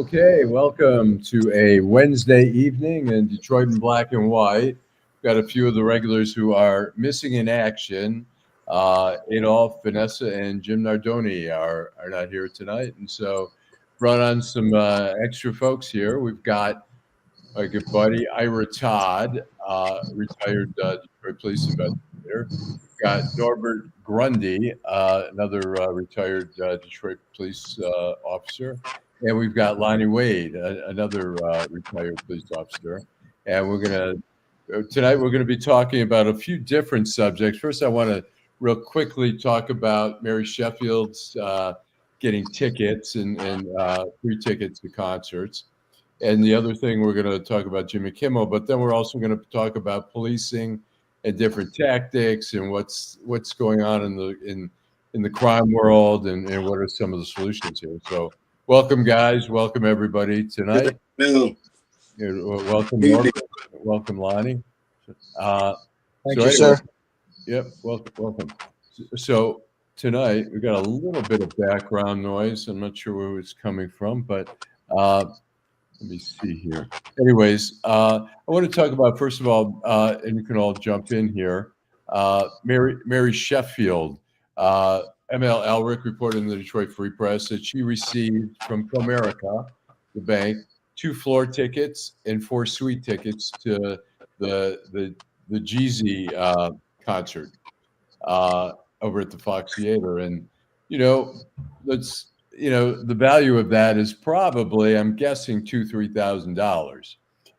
Okay, welcome to a Wednesday evening in Detroit in black and white. We've got a few of the regulars who are missing in action. Adolph, Vanessa, and Jim Nardoni are not here tonight. And so brought on some extra folks here. We've got my good buddy Ira Todd, retired Detroit police investigator. We've got Norbert Grundy, another retired Detroit police officer. And we've got Lonnie Wade, another retired police officer. And tonight we're gonna be talking about a few different subjects. First, I want to real quickly talk about Mary Sheffield's getting tickets and free tickets to concerts. And the other thing, we're going to talk about Jimmy Kimmel, but then we're also going to talk about policing and different tactics and what's going on in the crime world and what are some of the solutions here. So welcome, guys. Welcome, everybody, tonight. Welcome, Norbert. Welcome, Lonnie. Thank you, sir. Yep, welcome. So tonight, we've got a little bit of background noise. I'm not sure where it's coming from, but let me see here. Anyways, I want to talk about, first of all, and you can all jump in here, Mary Sheffield. ML Elric reported in the Detroit Free Press that she received from Comerica, the bank, 2 floor tickets and 4 suite tickets to the Jeezy concert over at the Fox Theater. And, the value of that is probably, I'm guessing, $2,000-$3,000.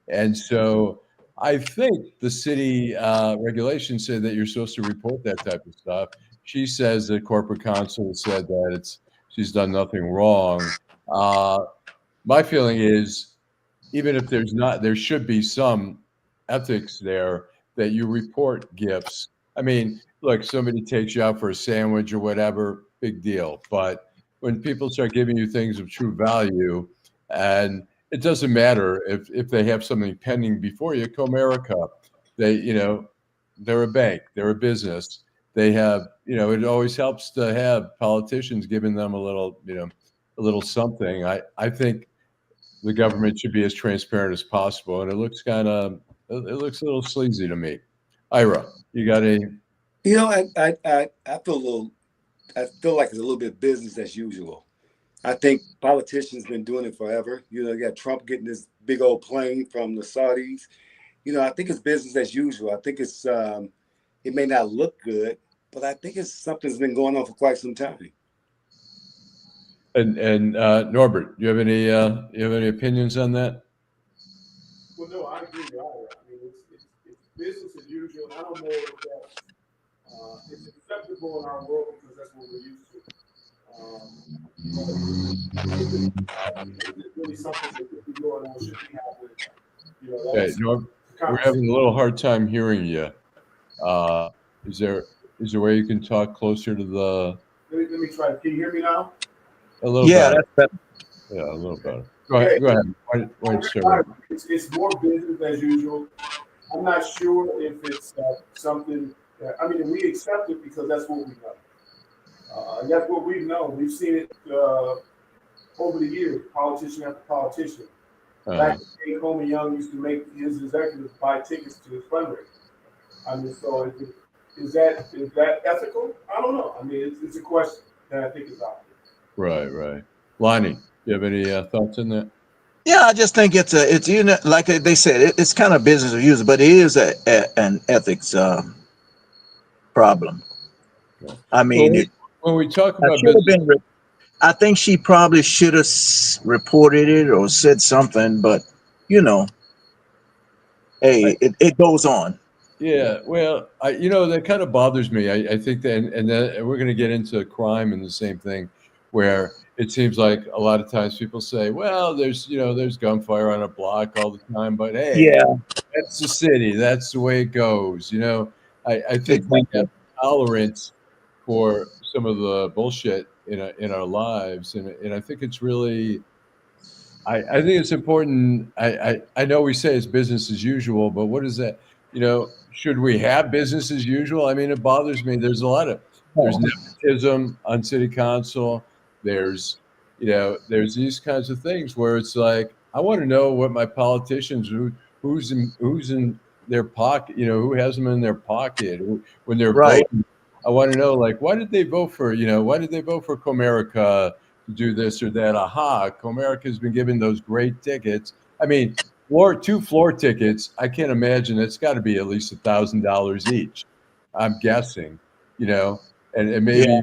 And so I think the city regulations say that you're supposed to report that type of stuff. She says that corporate counsel said that she's done nothing wrong. My feeling is, even if there should be some ethics there that you report gifts. I mean, look, somebody takes you out for a sandwich or whatever, big deal. But when people start giving you things of true value, and it doesn't matter if they have something pending before you, Comerica, they're a bank, they're a business. They have, it always helps to have politicians giving them a little something. I think the government should be as transparent as possible, and it looks a little sleazy to me. Ira, you got any? I feel like it's a little bit business as usual. I think politicians been doing it forever. You got Trump getting this big old plane from the Saudis. I think it's business as usual. I think it's it may not look good, but I think it's something's been going on for quite some time. And Norbert, you have any opinions on that? Well, no, I agree with Ira. I mean, it's business as usual. I don't know if that's it's acceptable in our world because that's what we're used to. It's really something that could be going on, should be happening. Okay, Norbert, we're having a little hard time hearing you. Is there a way you can talk closer to the? Let me try. Can you hear me now? A little better. That's better. Yeah, a little better. Go ahead. It's more business as usual. I'm not sure if it's something. I mean, we accept it because that's what we know. And that's what we've known. We've seen it over the years, politician after politician. Back when Coleman Young used to make his executives buy tickets to his fundraiser. I mean, so is that ethical? I don't know. I mean, it's a question that I think is out there. Right. Lonnie, you have any thoughts on that? Yeah, I just think it's like they said, it's kind of business as usual, but it is an ethics problem. I mean, when we talk about I think she probably should have reported it or said something, but hey, it goes on. Yeah, well, that kind of bothers me. I think that, and then we're going to get into crime and the same thing, where it seems like a lot of times people say, well, there's gunfire on a block all the time, but hey, yeah, that's the city. That's the way it goes. I think we have tolerance for some of the bullshit in our lives, and I think it's really, I think it's important. I know we say it's business as usual, but what is that? Should we have business as usual? I mean, it bothers me. There's nepotism on city council. There's there's these kinds of things where it's like, I want to know what my politicians, who's in their pocket, who has them in their pocket when they're Right. voting. I want to know, like, why did they vote for Comerica to do this or that? Aha, Comerica's been given those great tickets. I mean, two floor tickets, I can't imagine. It's got to be at least $1,000 each. I'm guessing, and maybe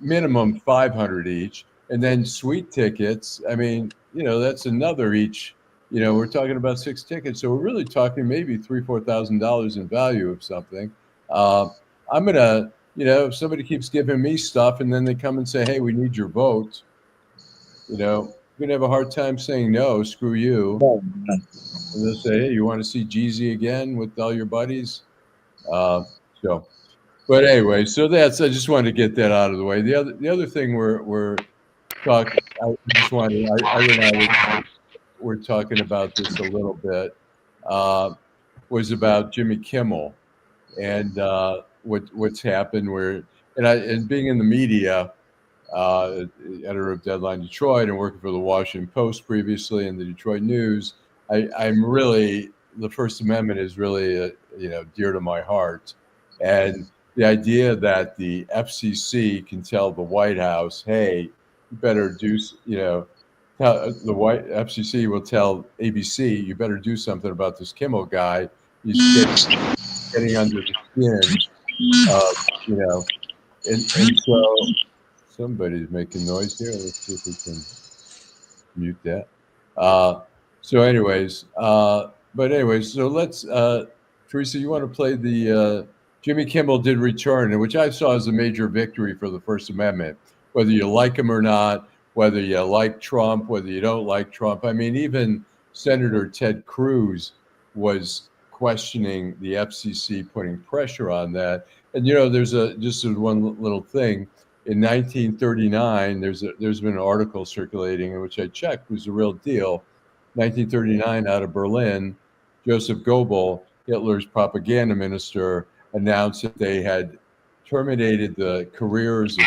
minimum 500 each. And then suite tickets, I mean, that's another each. We're talking about 6 tickets, so we're really talking maybe $3,000-4,000 in value of something. I'm gonna, if somebody keeps giving me stuff and then they come and say, "Hey, we need your vote," you're gonna have a hard time saying no. Screw you. And they'll say, "Hey, you want to see Jeezy again with all your buddies?" So. But anyway, so I just wanted to get that out of the way. The other thing we're talking, I just wanted, Ira and I were talking about this a little bit, was about Jimmy Kimmel and what's happened and being in the media, editor of Deadline Detroit and working for the Washington Post previously and the Detroit News, I'm really, the First Amendment is really dear to my heart, and the idea that the FCC can tell the White House, "Hey, you better do," the FCC will tell ABC, "You better do something about this Kimmel guy. He's getting under the skin," and so somebody's making noise here. Let's see if we can mute that. So anyways, so let's, Teresa, you want to play the Jimmy Kimmel did return, which I saw as a major victory for the First Amendment, whether you like him or not, whether you like Trump, whether you don't like Trump. I mean, even Senator Ted Cruz was questioning the FCC putting pressure on that. And, there's just one little thing. In 1939, there's been an article circulating in which I checked was the real deal. 1939, out of Berlin, Joseph Goebbels, Hitler's propaganda minister, announced that they had terminated the careers of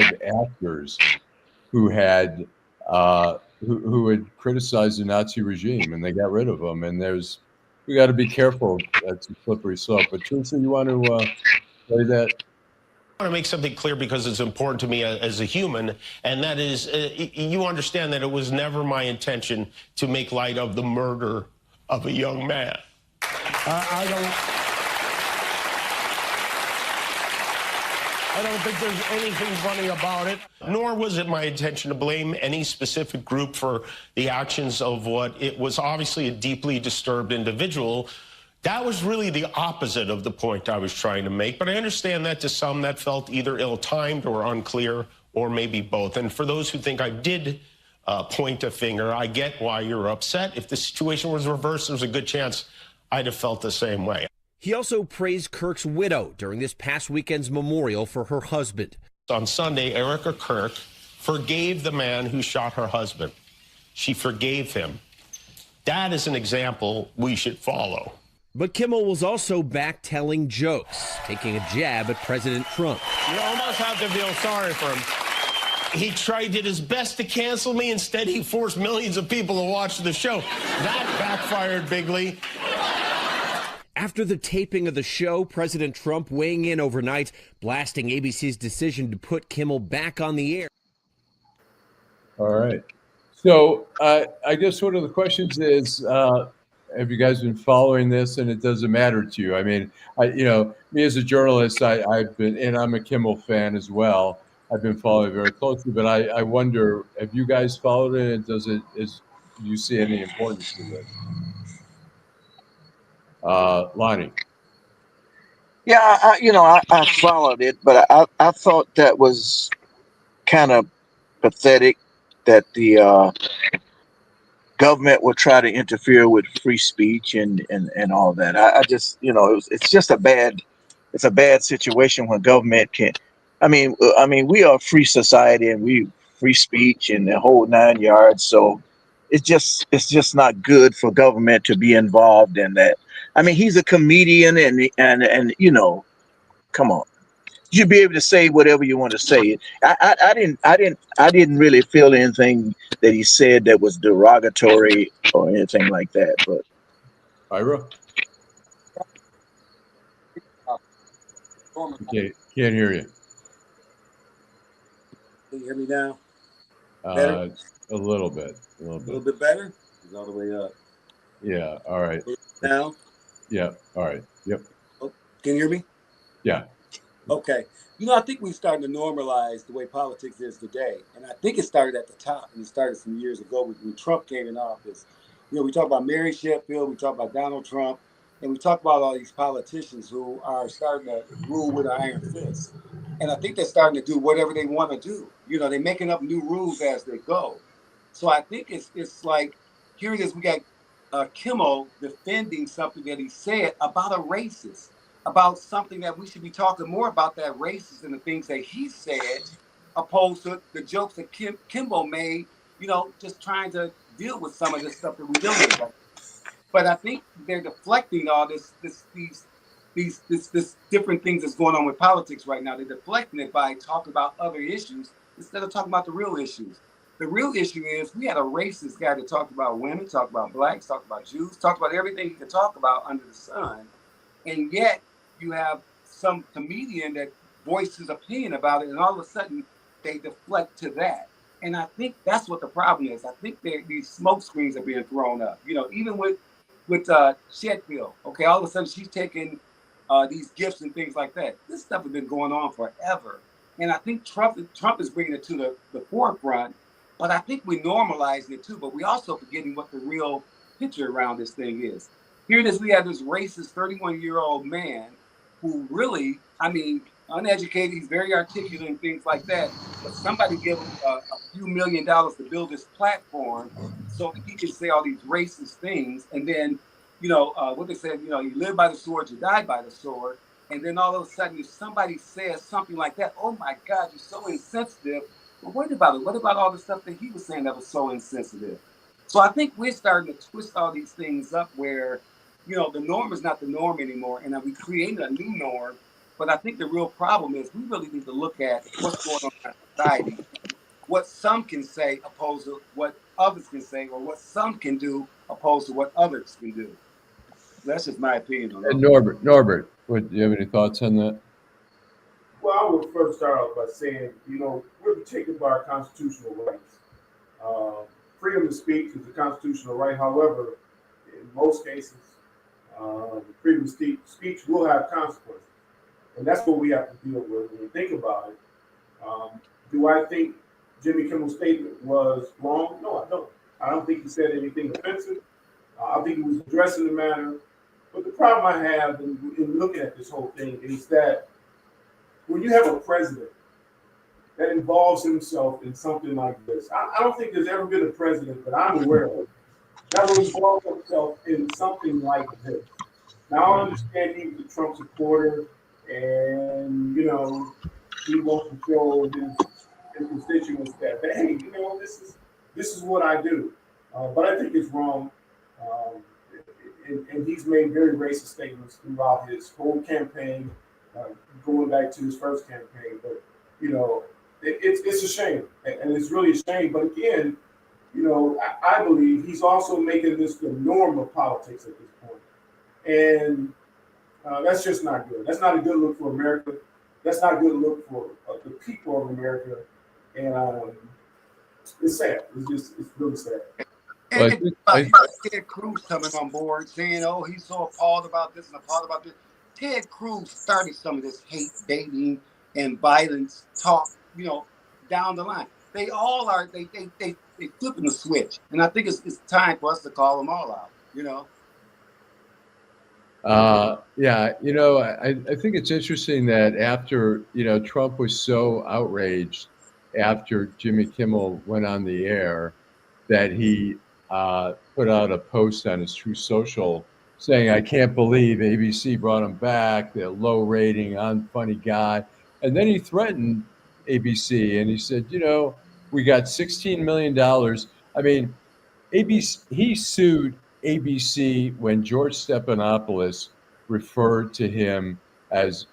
5 actors who had criticized the Nazi regime, and they got rid of them. And we got to be careful. That's a slippery slope. But Teresa, you want to play that? I want to make something clear because it's important to me as a human, and that is, you understand that it was never my intention to make light of the murder of a young man. I don't think there's anything funny about it, nor was it my intention to blame any specific group for the actions of what it was obviously a deeply disturbed individual. That was really the opposite of the point I was trying to make, but I understand that to some that felt either ill-timed or unclear, or maybe both. And for those who think I did point a finger, I get why you're upset. If the situation was reversed, there's a good chance I'd have felt the same way. He also praised Kirk's widow during this past weekend's memorial for her husband. On Sunday, Erica Kirk forgave the man who shot her husband. She forgave him. That is an example we should follow. But Kimmel was also back telling jokes, taking a jab at President Trump. You almost have to feel sorry for him. He did his best to cancel me. Instead, he forced millions of people to watch the show. That backfired bigly. After the taping of the show, President Trump weighing in overnight, blasting ABC's decision to put Kimmel back on the air. All right. So I guess one of the questions is, have you guys been following this? And it doesn't matter to you. I mean, me as a journalist, I've been, and I'm a Kimmel fan as well. I've been following it very closely, but I wonder, have you guys followed it? Do you see any importance to this? Lonnie. Yeah, I followed it, but I thought that was kind of pathetic that the government will try to interfere with free speech and all that. I just, it's just a bad situation when government can. I mean, we are a free society and we free speech and the whole 9 yards. So it's just not good for government to be involved in that. I mean, he's a comedian and come on. you be able to say whatever you want to say. I didn't really feel anything that he said that was derogatory or anything like that. But Ira? Okay, can't hear you. Can you hear me now? Better? Uh, a little bit. A little bit better? It's all the way up. Yeah. All right. Now? Yeah. All right. Yep. Oh, can you hear me? Yeah. Okay. You know, I think we're starting to normalize the way politics is today. And I think it started at the top, and it started some years ago when Trump came in office. You know, we talk about Mary Sheffield, we talk about Donald Trump, and we talk about all these politicians who are starting to rule with an iron fist. And I think they're starting to do whatever they want to do. You know, they're making up new rules as they go. So I think it's like, here it is, we got Kimmel defending something that he said about a racist, about something that we should be talking more about, that racist and the things that he said, opposed to the jokes that Kimball made, you know, just trying to deal with some of this stuff that we're dealing with. But I think they're deflecting all this different things that's going on with politics right now. They're deflecting it by talking about other issues instead of talking about the real issues. The real issue is we had a racist guy that talked about women, talked about blacks, talked about Jews, talked about everything he could talk about under the sun. And yet you have some comedian that voiced his opinion about it, and all of a sudden they deflect to that. And I think that's what the problem is. I think these smoke screens are being thrown up. You know, even with Sheffield, okay, all of a sudden she's taking these gifts and things like that. This stuff has been going on forever. And I think Trump is bringing it to the forefront, but I think we're normalizing it too, but we also forgetting what the real picture around this thing is. Here it is, we have this racist 31-year-old man who really, I mean, uneducated, he's very articulate and things like that, but somebody give him a few $1 million to build this platform so that he can say all these racist things. And then, you know, what they said, you know, you live by the sword, you die by the sword. And then all of a sudden, if somebody says something like that, oh my God, you're so insensitive. But what about it? What about all the stuff that he was saying that was so insensitive? So I think we're starting to twist all these things up where, you know, the norm is not the norm anymore. And we created a new norm. But I think the real problem is we really need to look at what's going on in our society, what some can say opposed to what others can say, or what some can do opposed to what others can do. That's just my opinion on that. And Norbert, do you have any thoughts on that? Well, I would first start off by saying, you know, we're protected by our constitutional rights. Freedom of speech is a constitutional right. However, in most cases, freedom of speech will have consequences. And that's what we have to deal with when we think about it. Do I think Jimmy Kimmel's statement was wrong? No, I don't. I don't think he said anything offensive. I think he was addressing the matter. But the problem I have in looking at this whole thing is that when you have a president that involves himself in something like this, I don't think there's ever been a president that I'm aware of that will involve himself in something like this. Now, I understand he was a Trump supporter, and you know he wants to show his constituents that, hey, you know, this is what I do. But I think it's wrong, and he's made very racist statements throughout his whole campaign, going back to his first campaign. But you know, it's a shame, and it's really a shame. But again, you know, I believe he's also making this the norm of politics at this point. And that's just not good. That's not a good look for America. That's not a good look for the people of America. And it's sad. It's really sad. And Ted Cruz coming on board saying, oh, he's so appalled about this and appalled about this. Ted Cruz started some of this hate baiting and violence talk, you know, down the line. They all are, they flipping the switch. And I think it's time for us to call them all out, you know. Yeah, you know, I think it's interesting that after, you know, Trump was so outraged after Jimmy Kimmel went on the air that he put out a post on his True Social saying, I can't believe ABC brought him back, the low rating, unfunny guy. And then he threatened ABC and he said, you know, we got $16 million. I mean, he sued ABC when George Stephanopoulos referred to him as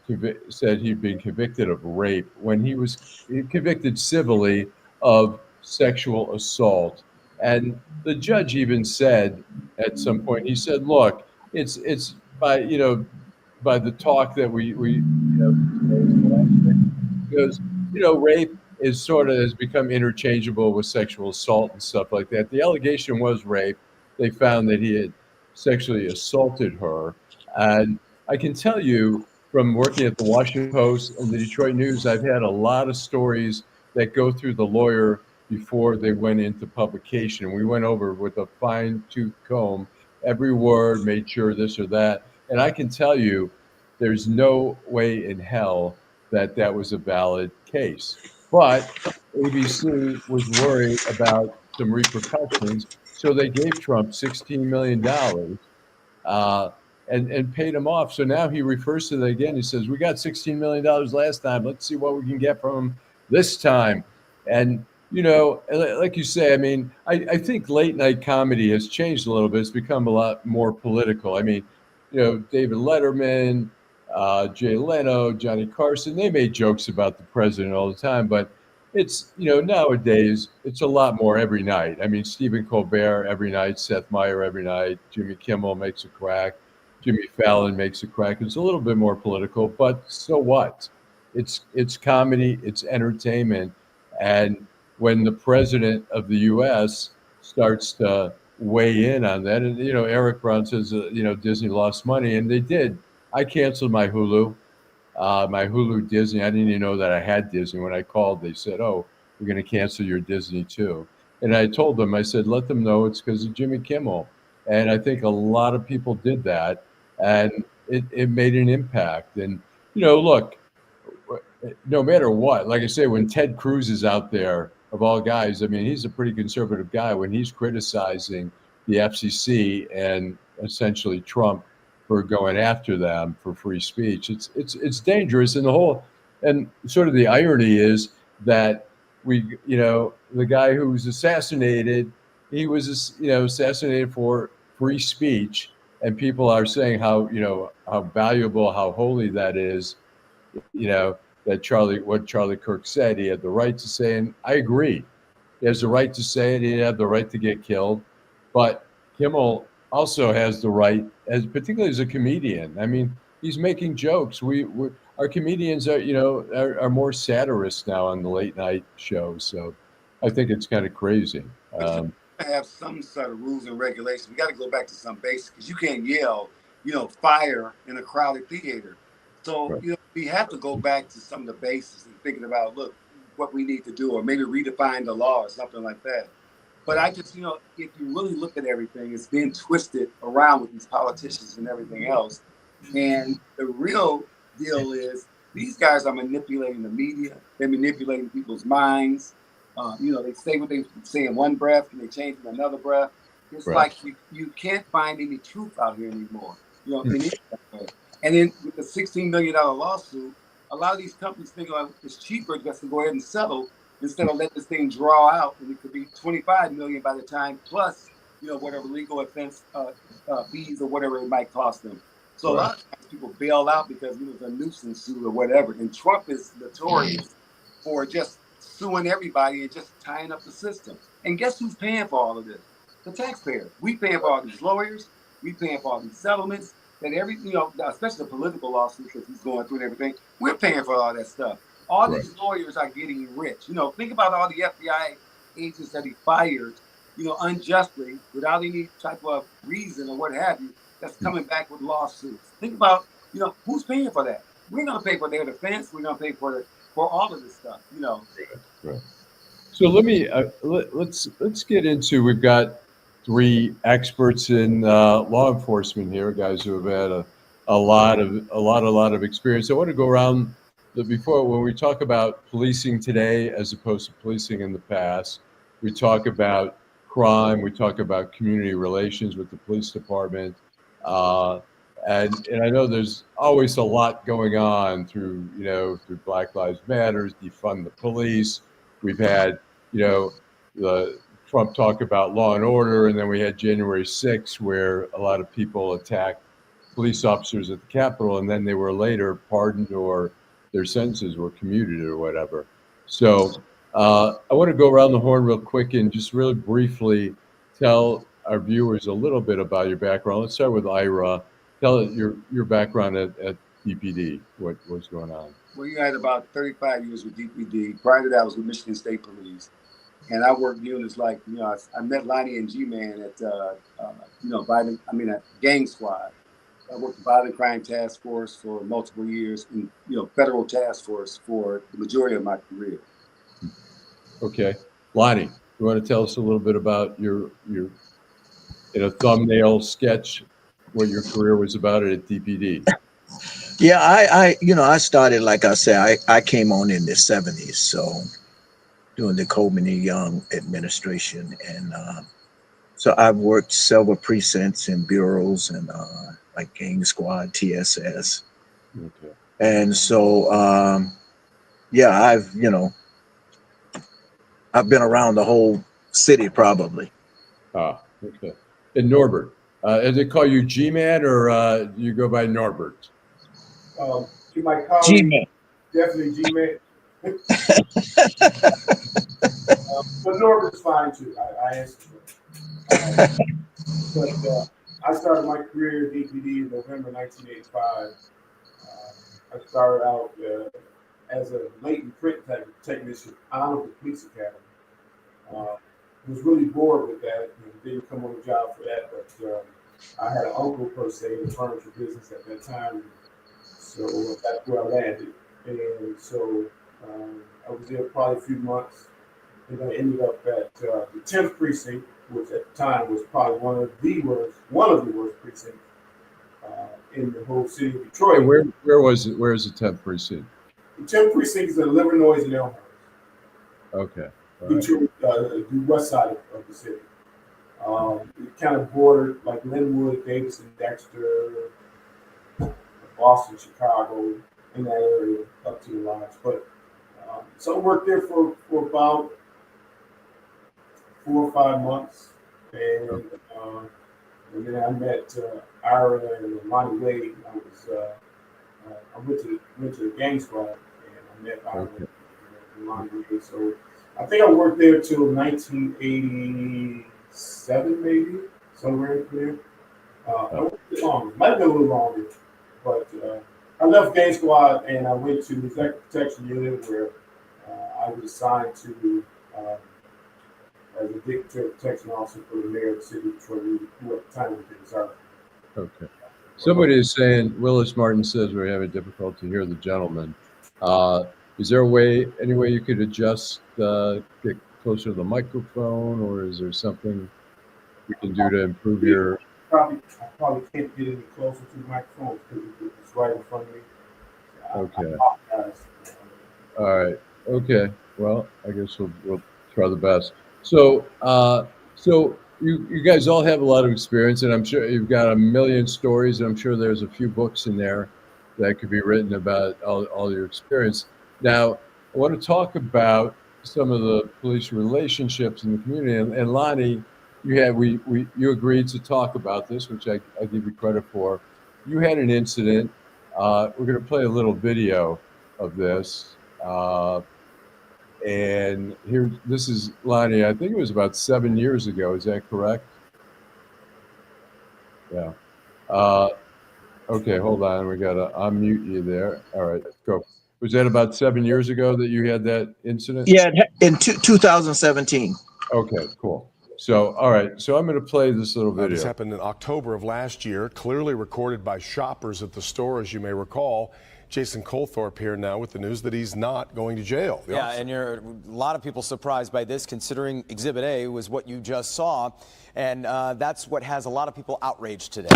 said he'd been convicted of rape when he was convicted civilly of sexual assault. And the judge even said at some point, he said, "Look, it's by by the talk that we because rape is sort of has become interchangeable with sexual assault and stuff like that. The allegation was rape. They found that he had sexually assaulted her, and I can tell you from working at the Washington Post and the Detroit News, I've had a lot of stories that go through the lawyer before they went into publication. We went over with a fine tooth comb every word, made sure this or that, and I can tell you, there's no way in hell that that was a valid case. But ABC was worried about some repercussions, so they gave Trump $16 million uh, and paid him off. So now he refers to that again. He says, "We got $16 million last time. Let's see what we can get from him this time." And like you say, I mean, I think late night comedy has changed a little bit. It's become a lot more political. I mean, David Letterman, Jay Leno, Johnny Carson, they made jokes about the president all the time, but it's nowadays it's a lot more every night. I mean, Stephen Colbert every night, Seth Meyers every night, Jimmy Kimmel makes a crack, Jimmy Fallon makes a crack. It's a little bit more political, but so what? It's comedy, it's entertainment, and when the president of the U.S. starts to weigh in on that, and Eric Brown says Disney lost money, and they did. I canceled my Hulu Disney. I didn't even know that I had Disney. When I called, they said, "Oh, we're going to cancel your Disney too." And I told them, I said, "Let them know it's because of Jimmy Kimmel." And I think a lot of people did that, and it made an impact. And look, no matter what, like I say, when Ted Cruz is out there, of all guys, I mean, he's a pretty conservative guy. When he's criticizing the FCC and essentially Trump for going after them for free speech, it's dangerous. And sort of the irony is that the guy who was assassinated, he was assassinated for free speech, and people are saying how valuable, how holy that is. That what Charlie Kirk said, he had the right to say, and I agree. He has the right to say it. He had the right to get killed, but Kimmel also has the right, particularly as a comedian. I mean, he's making jokes. Our comedians are more satirists now on the late night shows. So I think it's kind of crazy. Have some sort of rules and regulations. We got to go back to some basics because you can't yell, fire in a crowded theater. So, Right. We have to go back to some of the basics and thinking about, look, what we need to do, or maybe redefine the law or something like that. But I just, if you really look at everything, it's being twisted around with these politicians and everything else. And the real deal is these guys are manipulating the media. They're manipulating people's minds. They say what they say in one breath and they change in another breath. It's Right. like you can't find any truth out here anymore. And then with the $16 million lawsuit, a lot of these companies think it's cheaper just to go ahead and settle instead of let this thing draw out, and it could be $25 million by the time, plus whatever legal offense fees or whatever it might cost them. So Right. a lot of times people bail out because it was a nuisance suit or whatever. And Trump is notorious for just suing everybody and just tying up the system. And guess who's paying for all of this? The taxpayers. We paying for all these lawyers. We paying for all these settlements. And especially the political lawsuits that he's going through and everything, we're paying for all that stuff. All Right. these lawyers are getting rich. Think about all the FBI agents that he fired, unjustly, without any type of reason or what have you, that's coming back with lawsuits. Think about, who's paying for that? We're going to pay for their defense. We're going to pay for all of this stuff. Right. So let me let's get into. We've got three experts in law enforcement here, guys who have had a lot of experience. I want to go around before when we talk about policing today as opposed to policing in the past. We talk about crime. We talk about community relations with the police department. And I know there's always a lot going on through Black Lives Matters, defund the police. We've had the Trump talk about law and order, and then we had January 6th, where a lot of people attacked police officers at the Capitol, and then they were later pardoned or their sentences were commuted or whatever. So I want to go around the horn real quick and just really briefly tell our viewers a little bit about your background. Let's start with Ira. Tell your background at DPD, what was going on. Well, you had about 35 years with DPD. Prior to that, I was with Michigan State Police. And I worked units like, I met Lonnie and G-Man at, at Gang Squad. I worked the Violent Crime Task Force for multiple years and, Federal Task Force for the majority of my career. Okay. Lonnie, you want to tell us a little bit about your in a thumbnail sketch, what your career was about at DPD? Yeah, I started, like I said, I came on in the 70s, so during the Coleman and Young administration. And so I've worked several precincts and bureaus and like Gang Squad, TSS. Okay. And so, I've been around the whole city probably. Ah, okay. And Norbert, do they call you G-Man or do you go by Norbert? To my colleague, G-Man. definitely G-Man. But Norbert's fine too. I answer to it. But I started my career at DPD in November 1985. I started out as a latent print technician out of the police academy. Was really bored with that and didn't come on the job for that, but I had an uncle per se in the furniture business at that time, so that's where I landed. And so I was there probably a few months, and I ended up at the 10th precinct, which at the time was probably one of the worst precincts in the whole city of Detroit. Hey, where was it? Where is the 10th precinct? The 10th precinct is in Livernois and Elmhurst. Okay. Detroit, the west side of the city. It kind of bordered like Linwood, Davidson, Dexter, Boston, Chicago, in that area up to the lines. But so I worked there for about 4 or 5 months, and then I met Ira and Lonnie Wade. I went to the Gang Squad, and I met Ira and Lonnie Wade. So I think I worked there till 1987, maybe somewhere in there. Might have been a little longer, but I left Gang Squad and I went to the Executive Protection Unit where I was assigned to as a Executive Protection Officer for the mayor of the city of Detroit, who at the time was in Zark. Okay. Somebody is saying, Willis Martin says we're having difficulty to hear the gentleman. Is there any way you could adjust, get closer to the microphone, or is there something you can do to improve your? I probably can't get any closer to the microphone because it's right in front of me. Okay. I apologize. All right. Okay. Well, I guess we'll try the best. So, you guys all have a lot of experience, and I'm sure you've got a million stories, and I'm sure there's a few books in there that could be written about all your experience. Now, I want to talk about some of the police relationships in the community. And Lonnie, you agreed to talk about this, which I give you credit for. You had an incident. We're going to play a little video of this. And here, this is Lonnie. I think it was about 7 years ago. Is that correct? Yeah. Okay, hold on. We got to unmute you there. All right, go. Was that about 7 years ago that you had that incident? Yeah, in 2017. Okay, cool. So, all right. So I'm going to play this little video. This happened in October of last year, clearly recorded by shoppers at the store, as you may recall. Jason Colthorpe here now with the news that he's not going to jail. Yeah, and a lot of people surprised by this, considering Exhibit A was what you just saw, and that's what has a lot of people outraged today.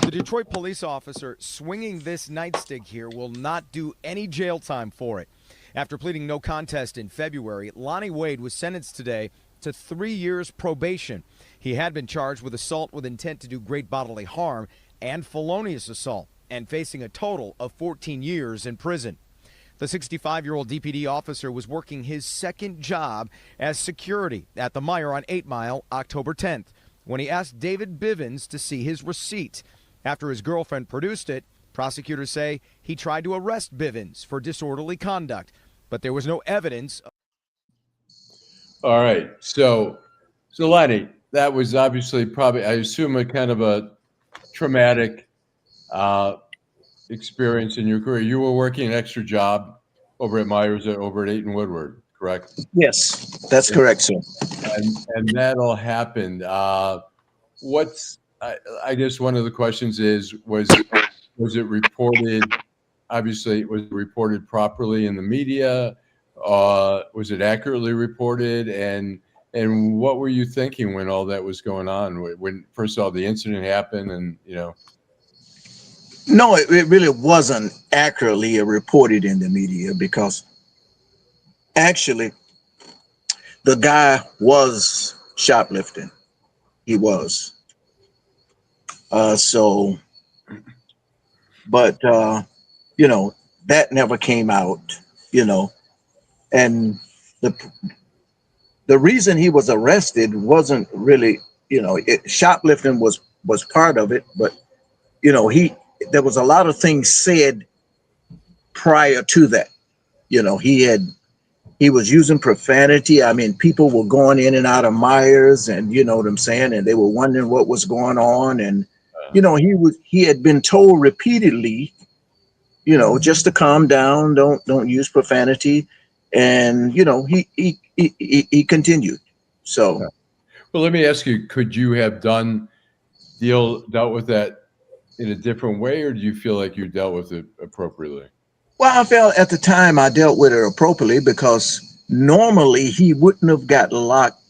The Detroit police officer swinging this nightstick here will not do any jail time for it. After pleading no contest in February, Lonnie Wade was sentenced today to 3 years probation. He had been charged with assault with intent to do great bodily harm and felonious assault, and facing a total of 14 years in prison. The 65-year-old DPD officer was working his second job as security at the Meijer on 8 Mile October 10th when he asked David Bivens to see his receipt. After his girlfriend produced it, prosecutors say he tried to arrest Bivens for disorderly conduct, but there was no evidence. All right. So Lonnie, that was obviously probably, I assume, a kind of a traumatic experience in your career. You were working an extra job over at Myers, over at 8 and Woodward, correct? Yes, that's correct, sir. And that all happened. I guess one of the questions is, was it reported? Obviously, was it reported properly in the media? Was it accurately reported? And what were you thinking when all that was going on? When first of all the incident happened, and No, it really wasn't accurately reported in the media because actually the guy was shoplifting. He was. So, but that never came out. You know, and the the reason he was arrested wasn't really, shoplifting was part of it, but he there was a lot of things said prior to that. He was using profanity. I mean, people were going in and out of Myers, and you know what I'm saying, and they were wondering what was going on, and he had been told repeatedly, just to calm down, don't use profanity, and he continued. So, well, let me ask you: could you have dealt with that in a different way, or do you feel like you dealt with it appropriately? well, I felt at the time I dealt with it appropriately because normally he wouldn't have got locked.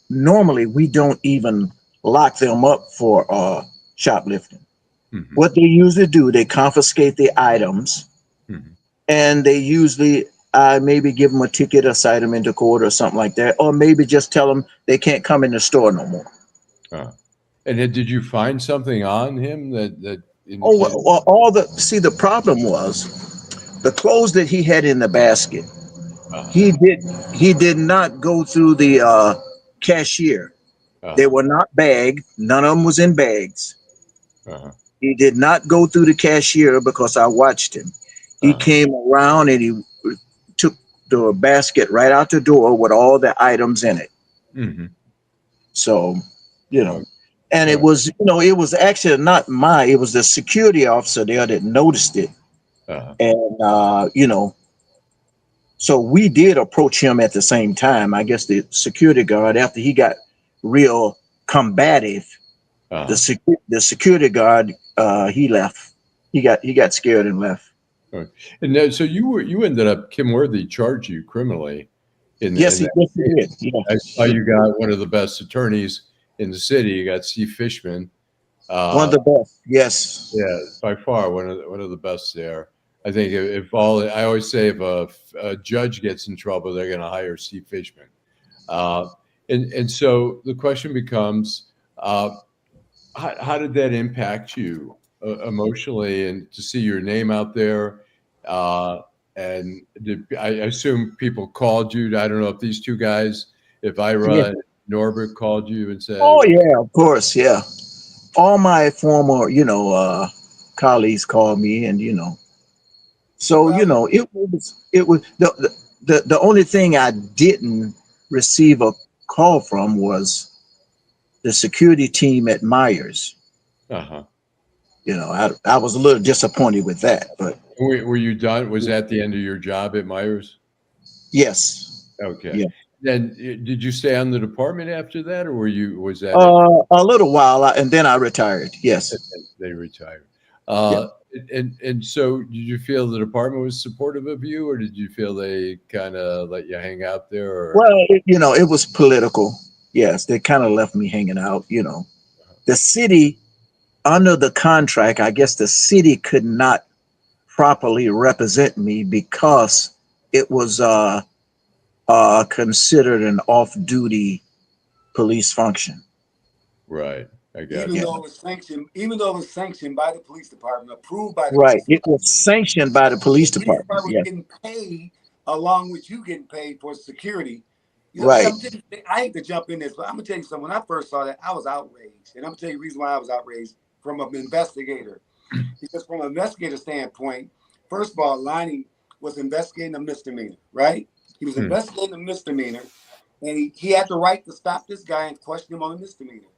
Normally we don't even lock them up for shoplifting. Mm-hmm. What they usually do, they confiscate the items, Mm-hmm. and they usually maybe give them a ticket or cite them into court or something like that, or maybe just tell them they can't come in the store no more. And did you find something on him that well, the problem was the clothes that he had in the basket. He did not go through the cashier. They were not bagged. None of them was in bags. He did not go through the cashier because I watched him. He came around and he took the basket right out the door with all the items in it. Mm-hmm. So, and it was, it was actually not it was the security officer there that noticed it. And, so we did approach him at the same time. I guess the security guard, after he got real combative, the security guard, he left. He got scared and left. Right. And so you ended up, Kim Worthy charged you criminally. Yes, he did. Yeah. I saw you got one of the best attorneys in the city. You got Steve Fishman. One of the best. Yes. Yeah, by far one of the best there. I think I always say if a judge gets in trouble, they're going to hire Steve Fishman. And so the question becomes, how did that impact you emotionally, and to see your name out there? And I assume people called you. I don't know if these two guys, if Ira and Norbert called you and said, "Oh yeah, of course, yeah." All my former, colleagues called me, and so it was the only thing I didn't receive a call from was the security team at Myers. I was a little disappointed with that, but were you done? Was that the end of your job at Myers? Yes. Okay. Yeah. Then did you stay on the department after that, or was that a little while, and then I retired? Yes. They retired. And so did you feel the department was supportive of you, or did you feel they kind of let you hang out there? Or? Well, it was political. Yes, they kind of left me hanging out. The city, under the contract, I guess the city could not properly represent me because it was considered an off-duty police function. Right. I got even though it was sanctioned by the police department, approved by the right. police It was sanctioned by the police department. was getting paid along with you getting paid for security. Right. I hate to jump in this, but I'm gonna tell you something. When I first saw that, I was outraged, and I'm gonna tell you the reason why I was outraged. from an investigator. Because from an investigator standpoint, first of all, Lonnie was investigating a misdemeanor, right? He was investigating a misdemeanor, and he had the right to stop this guy and question him on a misdemeanor.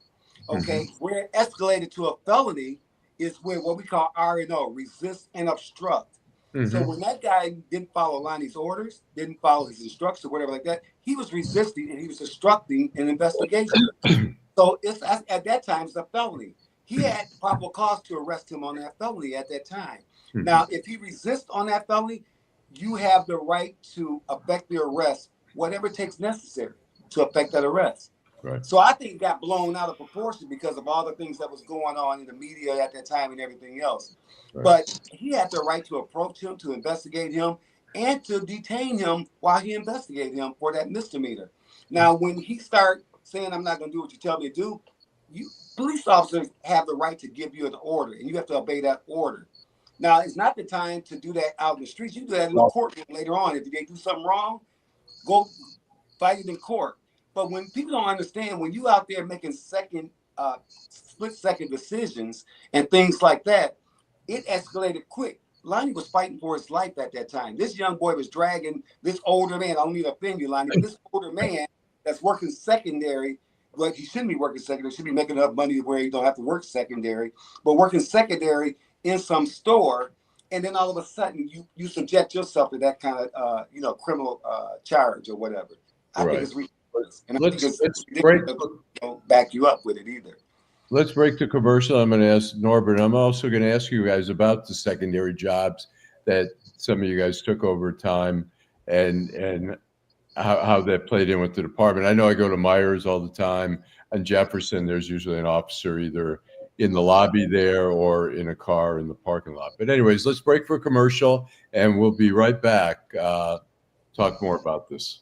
Okay, where it escalated to a felony is where what we call R&O, resist and obstruct. So when that guy didn't follow Lonnie's orders, didn't follow his instructions or whatever like that, he was resisting and he was obstructing an investigation. So it's at that time it's a felony. He had probable cause to arrest him on that felony at that time. Now, if he resists on that felony, you have the right to effect the arrest, whatever takes necessary to effect that arrest. Right. So I think it got blown out of proportion because of all the things that was going on in the media at that time and everything else. Right. But he had the right to approach him, to investigate him, and to detain him while he investigated him for that misdemeanor. Now, when he started saying, I'm not going to do what you tell me to do, police officers have the right to give you an order, and you have to obey that order. Now, it's not the time to do that out in the streets. You do that in the courtroom later on. If they do something wrong, go fight it in court. But when people don't understand, when you out there making split-second decisions and things like that, it escalated quick. Lonnie was fighting for his life at that time. This young boy was dragging this older man. I don't mean to offend you, Lonnie, but this older man that's working secondary. Well, he shouldn't be working secondary. He should be making enough money where he don't have to work secondary. But working secondary in some store, and then all of a sudden you subject yourself to that kind of criminal charge or whatever. I think it's ridiculous, and let's break. Don't back you up with it either. Let's break the commercial. I'm going to ask Norbert. I'm also going to ask you guys about the secondary jobs that some of you guys took over time, and how that played in with the department. I know I go to Myers all the time. On Jefferson, there's usually an officer either in the lobby there or in a car in the parking lot. But anyways, let's break for a commercial, and we'll be right back. Talk more about this.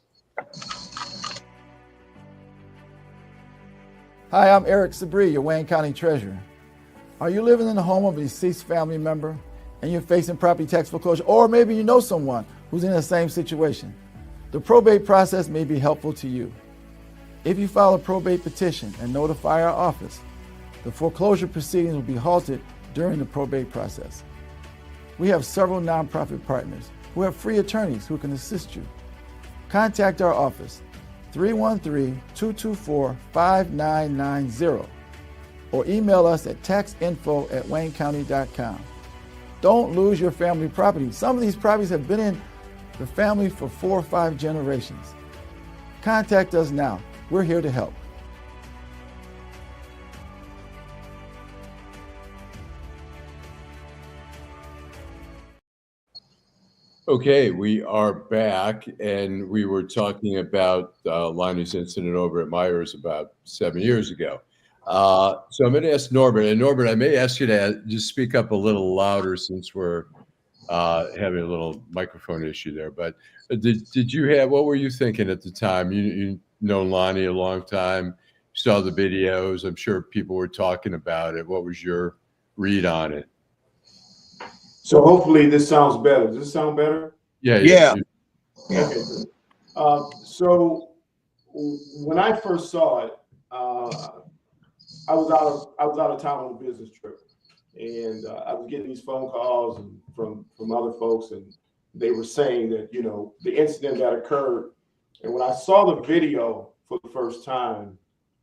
Hi, I'm Eric Sabri, your Wayne County Treasurer. Are you living in the home of a deceased family member and you're facing property tax foreclosure, or maybe you know someone who's in the same situation? The probate process may be helpful to you. If you file a probate petition and notify our office, the foreclosure proceedings will be halted during the probate process. We have several nonprofit partners who have free attorneys who can assist you. Contact our office, 313-224-5990, or email us at taxinfo@waynecounty.com. Don't lose your family property. Some of these properties have been in the family for 4 or 5 generations. Contact us now. We're here to help. Okay, we are back, and we were talking about Lonnie's incident over at Myers about 7 years ago. So I'm going to ask Norbert, and Norbert, I may ask you to just speak up a little louder since we're having a little microphone issue there. But did you have, what were you thinking at the time? You know Lonnie a long time, saw the videos. I'm sure people were talking about it. What was your read on it? So hopefully this sounds better. Does this sound better? Yeah. Okay. So when I first saw it, I was out of town on a business trip, and I was getting these phone calls from other folks, and they were saying that the incident that occurred. And when I saw the video for the first time,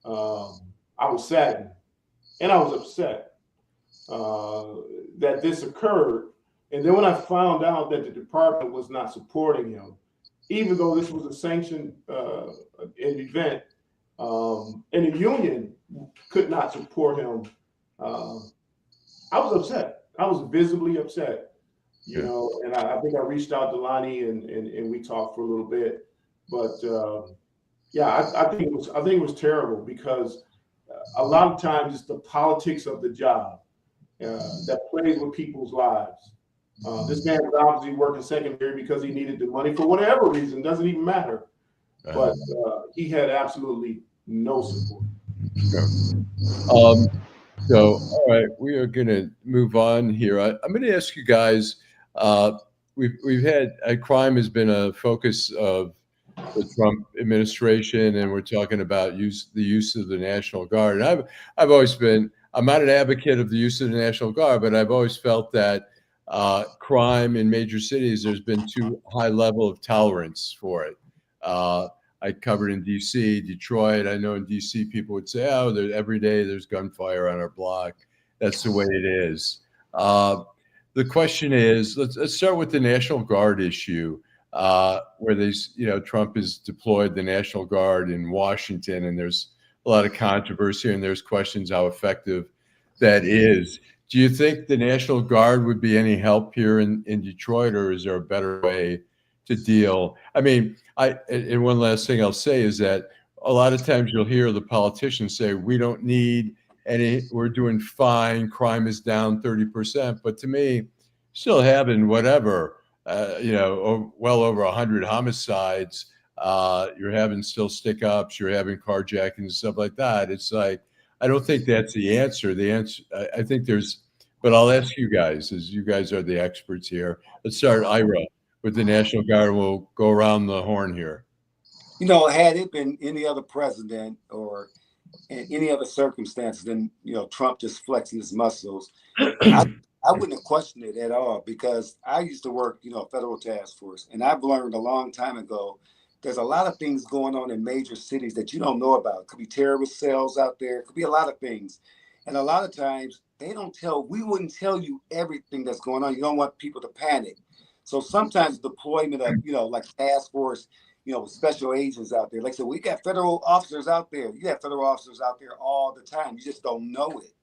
I was saddened and I was upset that this occurred. And then when I found out that the department was not supporting him, even though this was a sanctioned event, and the union could not support him, I was upset. I was visibly upset, and I think I reached out to Lonnie and we talked for a little bit. But I think it was terrible because a lot of times it's the politics of the job that plays with people's lives. This man was obviously working secondary because he needed the money for whatever reason, doesn't even matter. But he had absolutely no support. So, all right, we are going to move on here. I'm going to ask you guys, we've had, crime has been a focus of the Trump administration, and we're talking about the use of the National Guard. And I've always been, I'm not an advocate of the use of the National Guard, but I've always felt that crime in major cities, there's been too high level of tolerance for it. I covered in D.C., Detroit. I know in D.C. people would say, oh, every day there's gunfire on our block. That's the way it is. The question is, let's start with the National Guard issue, where Trump has deployed the National Guard in Washington, and there's a lot of controversy, and there's questions how effective that is. Do you think the National Guard would be any help here in Detroit, or is there a better way to deal? I mean, and one last thing I'll say is that a lot of times you'll hear the politicians say, we don't need any, we're doing fine, crime is down 30%. But to me, still having whatever, well over 100 homicides, you're having still stick-ups, you're having carjackings and stuff like that. It's like, I don't think that's the answer. The answer, I think but I'll ask you guys, as you guys are the experts here. Let's start, Ira, with the National Guard. We'll go around the horn here. Had it been any other president or in any other circumstance than, Trump just flexing his muscles, I wouldn't have questioned it at all, because I used to work, federal task force, and I've learned a long time ago there's a lot of things going on in major cities that you don't know about. It could be terrorist cells out there. It could be a lot of things. And a lot of times we wouldn't tell you everything that's going on. You don't want people to panic. So sometimes deployment of, like task force, special agents out there. Like I said, we got federal officers out there. You have federal officers out there all the time. You just don't know it,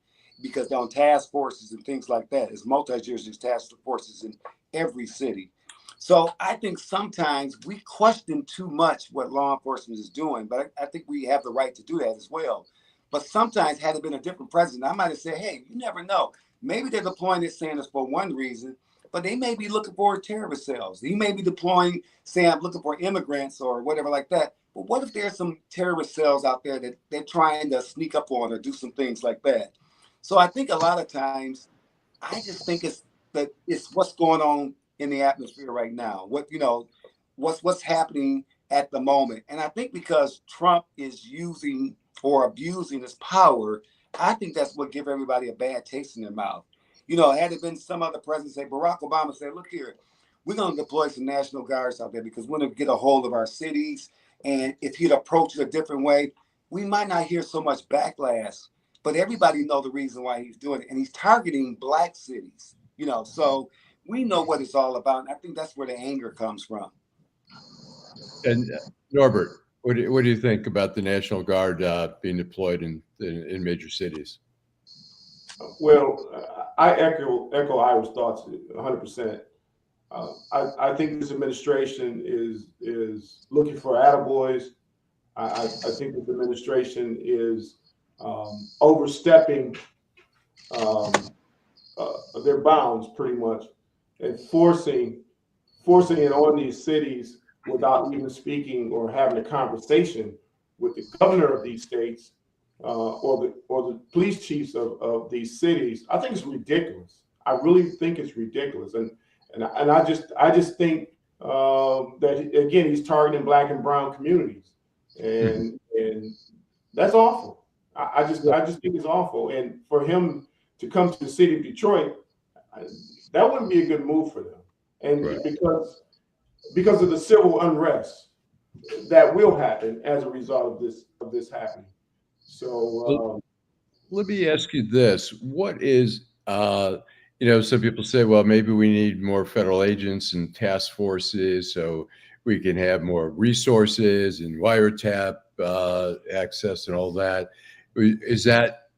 because they're on task forces and things like that. It's multi-jurisdictional task forces in every city. So I think sometimes we question too much what law enforcement is doing, but I think we have the right to do that as well. But sometimes, had it been a different president, I might have said, hey, you never know. Maybe they're deploying this saying this for one reason, but they may be looking for terrorist cells. He may be deploying, saying I'm looking for immigrants or whatever like that. But what if there's some terrorist cells out there that they're trying to sneak up on or do some things like that? So I think a lot of times, I just think it's what's going on in the atmosphere right now. What's happening at the moment. And I think because Trump is using or abusing his power, I think that's what gives everybody a bad taste in their mouth. Had it been some other president, say Barack Obama, said, look here, we're going to deploy some National Guards out there because we're going to get a hold of our cities. And if he'd approach it a different way, we might not hear so much backlash. But everybody know the reason why he's doing it. And he's targeting Black cities, so we know what it's all about. And I think that's where the anger comes from. And Norbert, what do you think about the National Guard being deployed in major cities? Well, I echo Ira's thoughts 100%. I think this administration is looking for attaboys. I think this administration is overstepping their bounds pretty much, and forcing it on these cities without even speaking or having a conversation with the governor of these states or the police chiefs of these cities. I think it's ridiculous. I really think it's ridiculous, and I just think that again he's targeting Black and brown communities, and that's awful. I just think it's awful, and for him to come to the city of Detroit, that wouldn't be a good move for them, and right. because of the civil unrest that will happen as a result of this happening. So let me ask you this: what is some people say, well, maybe we need more federal agents and task forces so we can have more resources and wiretap access and all that. Is that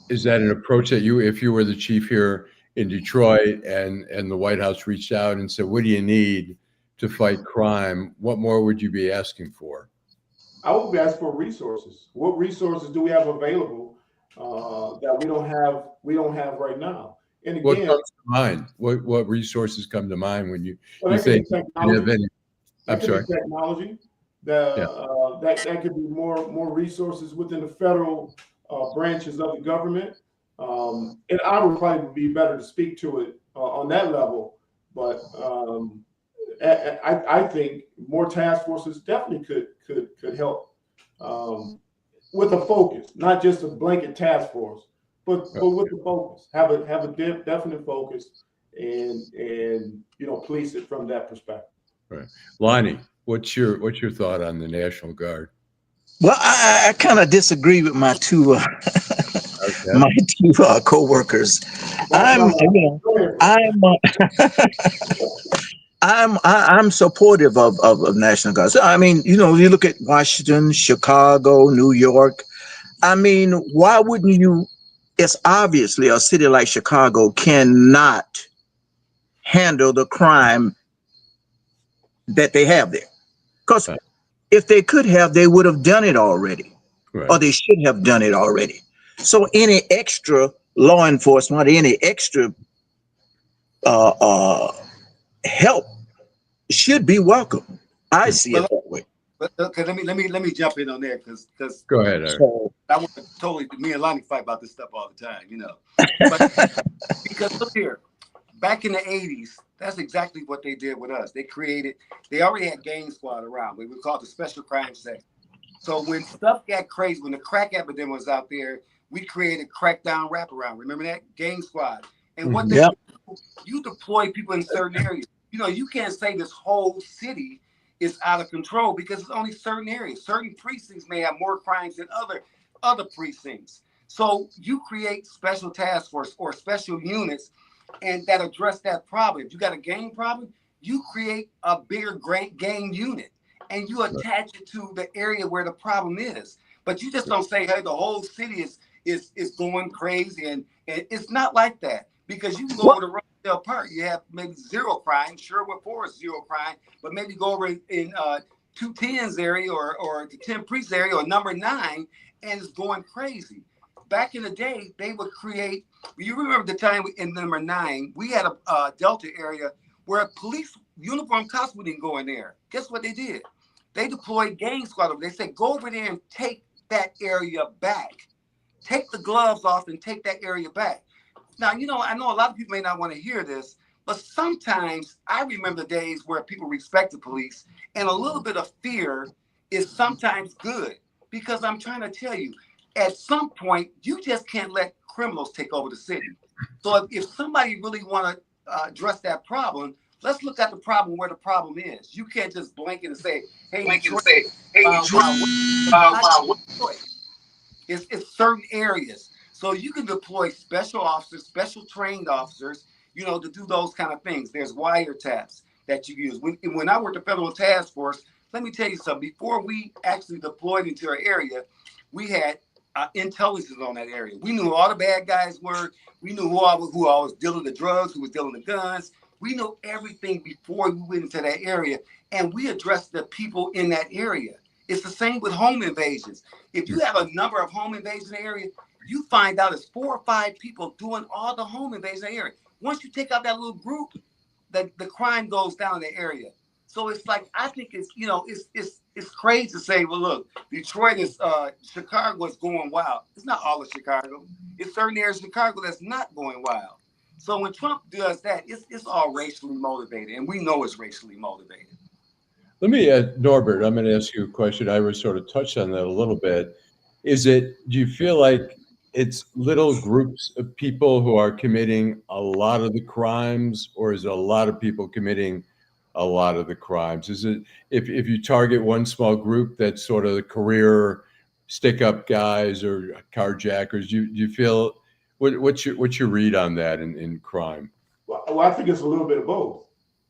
an approach that if you were the chief here in Detroit and the White House reached out and said, what do you need to fight crime? What more would you be asking for? I would be asking for resources. What resources do we have available that we don't have right now? And again, what comes to mind? What resources come to mind when you think you have any? I'm sorry. Technology. That could be more resources within the federal branches of the government. And I would probably be better to speak to it on that level. But I think more task forces definitely could help with a focus, not just a blanket task force, but with the focus, have a definite focus, and police it from that perspective. Right, Lonnie, what's your thought on the National Guard? Well, I kind of disagree with my two co-workers. I'm supportive of National Guard. So, I mean, you look at Washington, Chicago, New York. I mean, why wouldn't you? It's obviously a city like Chicago cannot handle the crime that they have there. Because if they could have, they would have done it already, or they should have done it already. So any extra law enforcement, any extra help should be welcome. I see it that way. But let me jump in on there because go ahead, Eric. I want to me and Lonnie fight about this stuff all the time, But because look here, back in the 80s, that's exactly what they did with us. They already had gang squad around. We would call it the special crime section. So when stuff got crazy, when the crack epidemic was out there, we created crackdown wraparound. Remember that? Gang squad. And what they do, you deploy people in certain areas. You can't say this whole city is out of control because it's only certain areas. Certain precincts may have more crimes than other precincts. So you create special task force or special units and that address that problem. If you got a gang problem, you create a bigger gang unit and you attach it to the area where the problem is. But you just don't say, hey, the whole city is going crazy. And it's not like that because you can go over to Rosedale Park. You have maybe zero crime. Sherwood Forest, zero crime. But maybe go over in 210's area or the 10 Priest area or number 9 and it's going crazy. Back in the day, they would create, you remember the time in number 9, we had a Delta area where police uniform cops wouldn't go in there. Guess what they did? They deployed gang squad over. They said, go over there and take that area back. Take the gloves off and take that area back. Now, I know a lot of people may not want to hear this, but sometimes I remember the days where people respect the police and a little bit of fear is sometimes good because I'm trying to tell you, at some point, you just can't let criminals take over the city. So if somebody really want to address that problem, let's look at the problem where the problem is. You can't just blanket and say, hey, it's certain areas. So you can deploy special officers, special trained officers, to do those kind of things. There's wiretaps that you use. When I worked the Federal Task Force, let me tell you something. Before we actually deployed into our area, we had intelligence on that area. We knew who all the bad guys were. We knew who was dealing the drugs, who was dealing the guns. We knew everything before we went into that area, and we addressed the people in that area. It's the same with home invasions. If you have a number of home invasions in the area, you find out it's 4 or 5 people doing all the home invasions in the area. Once you take out that little group, the crime goes down in the area. So it's like, I think it's crazy to say, well, look, Detroit is, Chicago is going wild. It's not all of Chicago. It's certain areas of Chicago that's not going wild. So when Trump does that, it's all racially motivated, and we know it's racially motivated. Let me, Norbert, I'm going to ask you a question. Ira sort of touched on that a little bit. Do you feel like it's little groups of people who are committing a lot of the crimes, or is it a lot of people committing a lot of the crimes? Is it, if you target one small group that's sort of the career stick-up guys or carjackers, do you feel, what's your read on that in crime? Well, I think it's a little bit of both,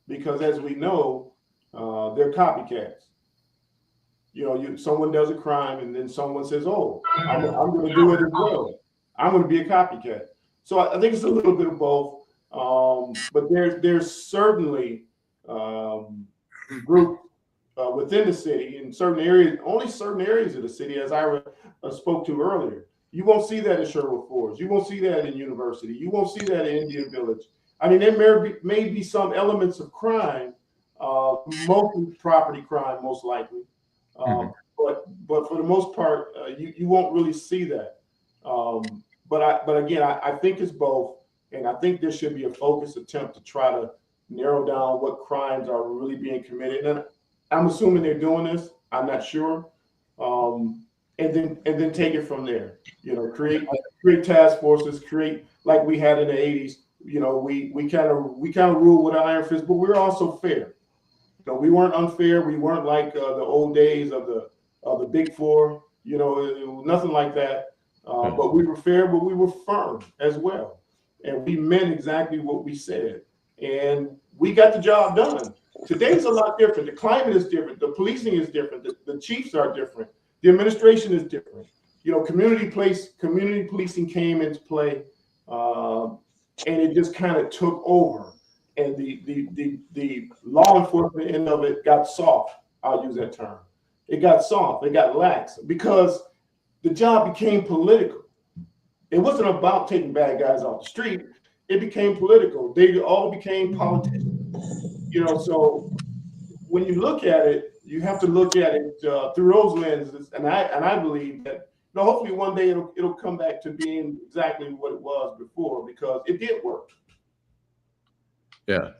because as we know, they're copycats. Someone does a crime and then someone says, "Oh, I'm going to do it as well. I'm going to be a copycat." So I think it's a little bit of both. But there's certainly groups within the city in certain areas, only certain areas of the city, as I spoke to earlier. You won't see that in Sherwood Forest. You won't see that in University. You won't see that in Indian Village. I mean, there may be some elements of crime, mostly property crime, most likely. But for the most part, you won't really see that. But again, I think it's both, and I think there should be a focused attempt to try to narrow down what crimes are really being committed. And I'm assuming they're doing this. I'm not sure. and then take it from there. You know, create task forces, create like we had in the 80s. You know, we kind of ruled with an iron fist, but we were also fair. You know, we weren't unfair. We weren't like the old days of the Big Four. You know, it was nothing like that. But we were fair, but we were firm as well, and we meant exactly what we said, and we got the job done. Today's a lot different. The climate is different. The policing is different. The chiefs are different. The administration is different. You know, community policing came into play, and it just kind of took over. And the law enforcement end of it got soft. I'll use that term. It got soft. It got lax because the job became political. It wasn't about taking bad guys off the street. It became political. They all became politicians. You know, so when you look at it, you have to look at it through those lenses. And I believe that, you know, hopefully one day it'll come back to being exactly what it was before, because it did work. Yeah.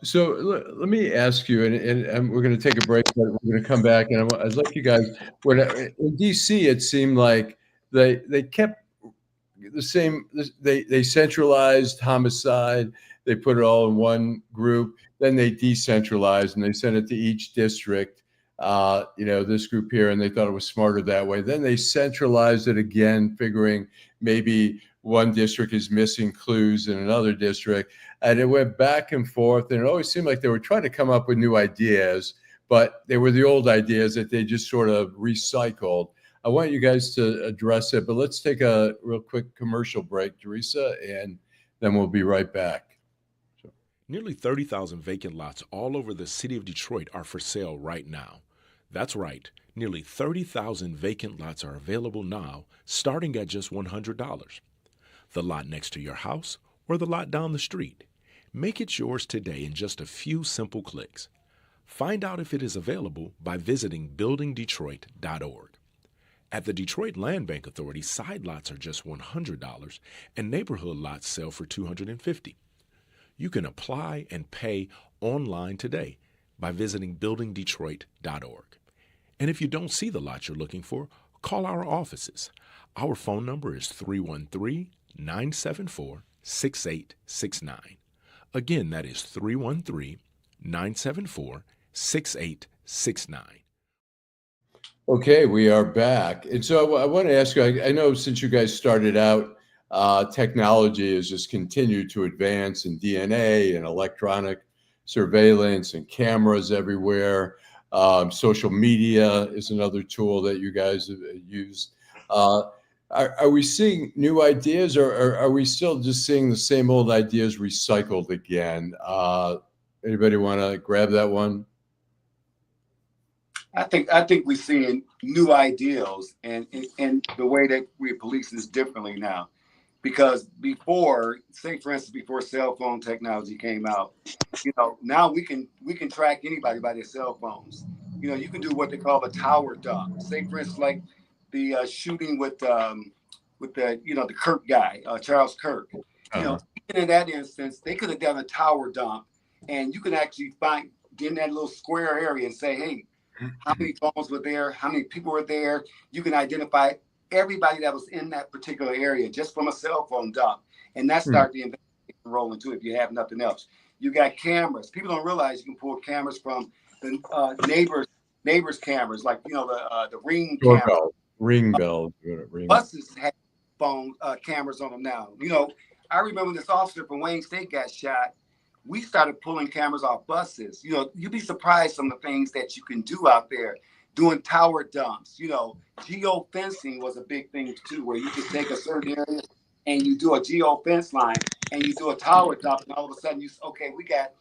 So let me ask you, and we're going to take a break, but we're going to come back, and I'd like you guys. When in DC, it seemed like they kept the same. They centralized homicide. They put it all in one group. Then they decentralized and they sent it to each district. You know, this group here, and they thought it was smarter that way. Then they centralized it again, figuring maybe one district is missing clues in another district. And it went back and forth. And it always seemed like they were trying to come up with new ideas, but they were the old ideas that they just sort of recycled. I want you guys to address it, but let's take a real quick commercial break, Teresa, and then we'll be right back. Nearly 30,000 vacant lots all over the city of Detroit are for sale right now. That's right. Nearly 30,000 vacant lots are available now, starting at just $100. The lot next to your house or the lot down the street. Make it yours today in just a few simple clicks. Find out if it is available by visiting buildingdetroit.org. At the Detroit Land Bank Authority, side lots are just $100 and neighborhood lots sell for $250. You can apply and pay online today by visiting buildingdetroit.org. And if you don't see the lot you're looking for, call our offices. Our phone number is 313-974-6869. Again, that is 313-974-6869. Okay, we are back. And so I want to ask you, I know since you guys started out, technology has just continued to advance in DNA and electronic surveillance and cameras everywhere. Social media is another tool that you guys have used. Are we seeing new ideas, or are we still just seeing the same old ideas recycled again? Anybody want to grab that one? I think we're seeing new ideals, and the way that we're policing is differently now. Because before, say for instance, before cell phone technology came out, you know, now we can track anybody by their cell phones. You know, you can do what they call a tower dump. Say for instance, like the shooting with the the Kirk guy, Charles Kirk. You know, in that instance, they could have done a tower dump, and you can actually find in that little square area and say, hey, how many phones were there? How many people were there? You can identify everybody that was in that particular area just from a cell phone dump. And that started the investigation rolling too, if you have nothing else. You got cameras. People don't realize you can pull cameras from the neighbors' cameras, like, you know, the ring camera. Ring bells. Buses have phone cameras on them now. You know, I remember when this officer from Wayne State got shot, we started pulling cameras off buses. You know, you'd be surprised some of the things that you can do out there. Doing tower dumps, you know, geo-fencing was a big thing too, where you could take a certain area and you do a geo-fence line and you do a tower dump, and all of a sudden we got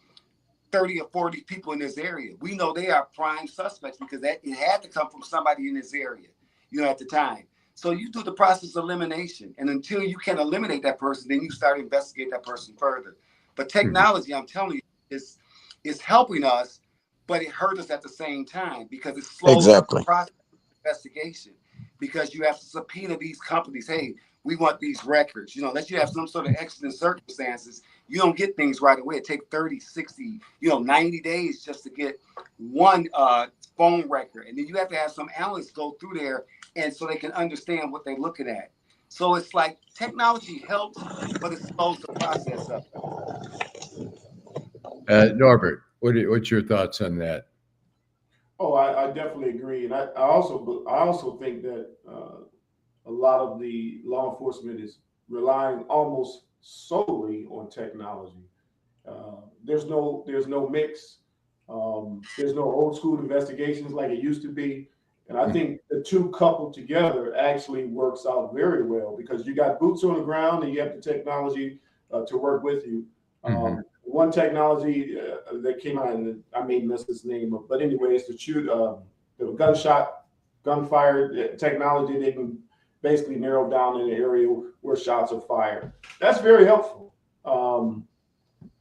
30 or 40 people in this area. We know they are prime suspects because it had to come from somebody in this area, you know, at the time. So you do the process of elimination, and until you can eliminate that person, then you start to investigate that person further. But technology, I'm telling you, is helping us, but it hurt us at the same time because it slows up the process of investigation. Because you have to subpoena these companies. Hey, we want these records. Unless you have some sort of exigent circumstances, you don't get things right away. It takes 30, 60, 90 days just to get one phone record. And then you have to have some analysts go through there and so they can understand what they're looking at. So it's like technology helps, but it slows the process up. Norbert, what's your thoughts on that? Oh, I definitely agree, and I also think that a lot of the law enforcement is relying almost solely on technology. There's no mix. There's no old school investigations like it used to be, and I think the two coupled together actually works out very well because you got boots on the ground and you have the technology to work with you. One technology that came out, and I may miss its name, but anyway, it's the gunfire technology. They can basically narrow down in the area where shots are fired. That's very helpful.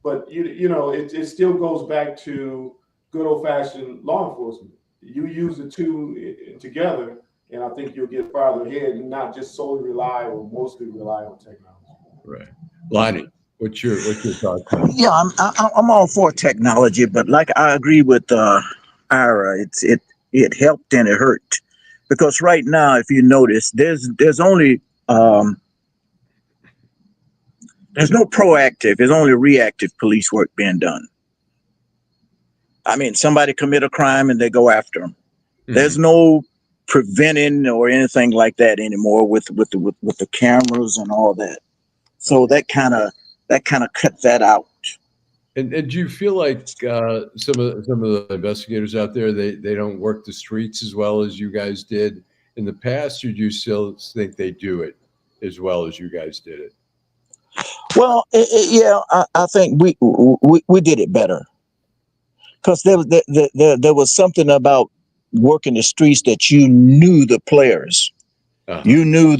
But it still goes back to good old fashioned law enforcement. You use the two together, and I think you'll get farther ahead and not just solely rely or mostly rely on technology. Right, Lonnie. What's your thoughts on it? Yeah, I'm all for technology, but like I agree with Ira, it helped and it hurt because right now, if you notice, there's only there's no proactive, there's only reactive police work being done. I mean, somebody commit a crime and they go after them. There's no preventing or anything like that anymore with the cameras and all that. So that kind of cut that out. And do you feel like some of the investigators out there they don't work the streets as well as you guys did in the past, or do you still think they do it as well as you guys did it? Well, yeah, I think we did it better because there was something about working the streets that you knew the players, you knew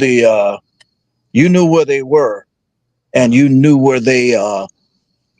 you knew where they were, and you knew where they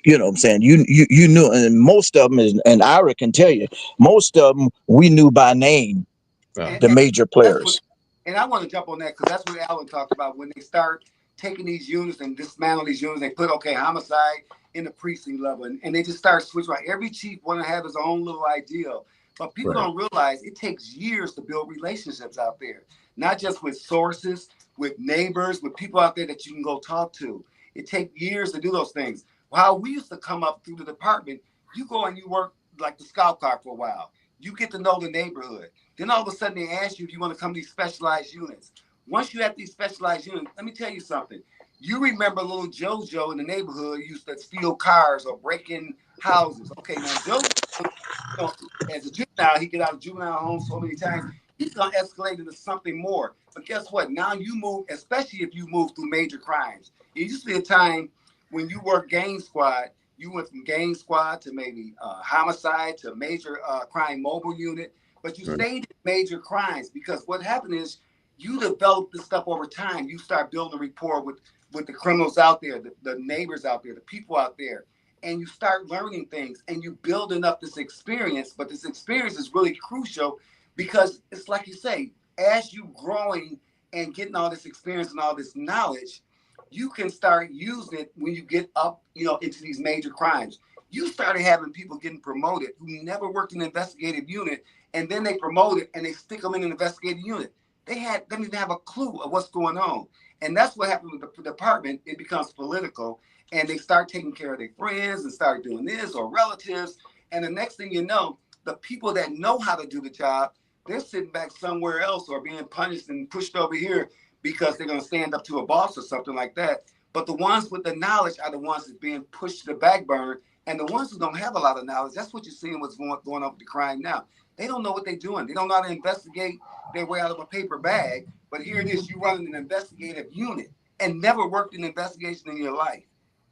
you know what I'm saying? You knew, and most of them and Ira can tell you, most of them we knew by name, the major players. And I want to jump on that because that's what Allan talked about when they start taking these units and dismantle these units. They put homicide in the precinct level, and they just start switching. Right, every chief want to have his own little ideal, but people don't realize it takes years to build relationships out there, not just with sources, with neighbors, with people out there that you can go talk to. It takes years to do those things. How we used to come up through the department, you go and you work like the scout car for a while. You get to know the neighborhood. Then all of a sudden they ask you if you want to come to these specialized units. Once you have these specialized units, let me tell you something. You remember little JoJo in the neighborhood used to steal cars or break in houses. Okay, now JoJo, as a juvenile, he get out of juvenile home so many times. He's going to escalate into something more. But guess what? Now you move, especially if you move through major crimes. It used to be a time when you work gang squad, you went from gang squad to maybe homicide to major crime mobile unit, but you stayed in major crimes because what happened is you develop this stuff over time. You start building a rapport with the criminals out there, the neighbors out there, the people out there, and you start learning things and you building up this experience. But this experience is really crucial because it's like you say, as you growing and getting all this experience and all this knowledge, you can start using it when you get up, into these major crimes. You started having people getting promoted who never worked in an investigative unit, and then they promote it and they stick them in an investigative unit. They didn't even have a clue of what's going on. And that's what happened with the department. It becomes political, and they start taking care of their friends and start doing this or relatives. And the next thing you know, the people that know how to do the job, they're sitting back somewhere else or being punished and pushed over here because they're going to stand up to a boss or something like that. But the ones with the knowledge are the ones that's being pushed to the back burner. And the ones who don't have a lot of knowledge, that's what you're seeing what's going on with the crime now. They don't know what they're doing. They don't know how to investigate their way out of a paper bag. But here it is, you running an investigative unit and never worked in investigation in your life.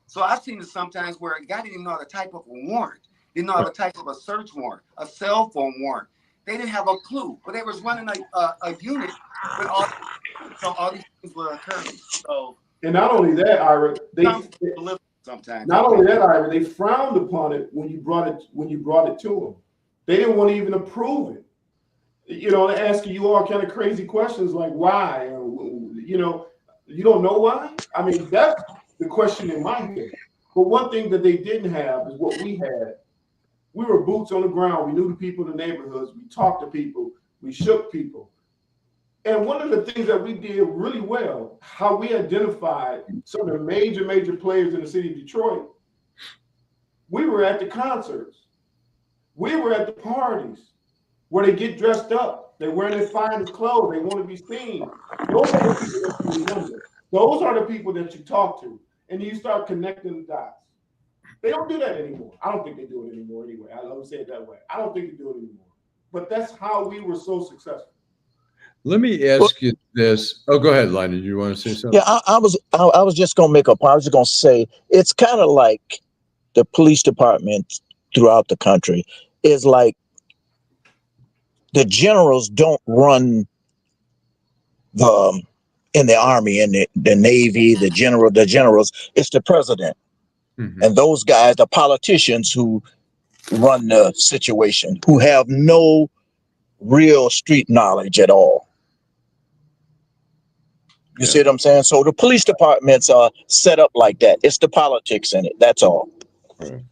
So I've seen it sometimes where a guy didn't even know how to type up a warrant, didn't know how to type up a search warrant, a cell phone warrant. They didn't have a clue, but they was running a unit with all these things were occurring. So, and not only that, Ira, sometimes not only that, Ira, they frowned upon it when you brought it to them. They didn't want to even approve it. Asking you all kind of crazy questions like why, You don't know why? I mean, that's the question in my head. But one thing that they didn't have is what we had. We were boots on the ground. We knew the people in the neighborhoods. We talked to people. We shook people. And one of the things that we did really well, how we identified some of the major players in the city of Detroit, we were at the concerts. We were at the parties where they get dressed up. They're wearing their finest clothes. They want to be seen. Those are the people that you remember. Those are the people that you talk to. And you start connecting the dots. They don't do that anymore. I don't think they do it anymore anyway. I don't say it that way. I don't think they do it anymore. But that's how we were so successful. Let me ask you this. Oh, go ahead, Lonnie. Do you want to say something? Yeah, I was just gonna make a point. I was just gonna say it's kind of like the police department throughout the country is like the generals don't run the in the army, in the navy, the generals. It's the president and those guys, the politicians who run the situation, who have no real street knowledge at all. You see what I'm saying? So the police departments are set up like that. It's the politics in it. That's all. Right.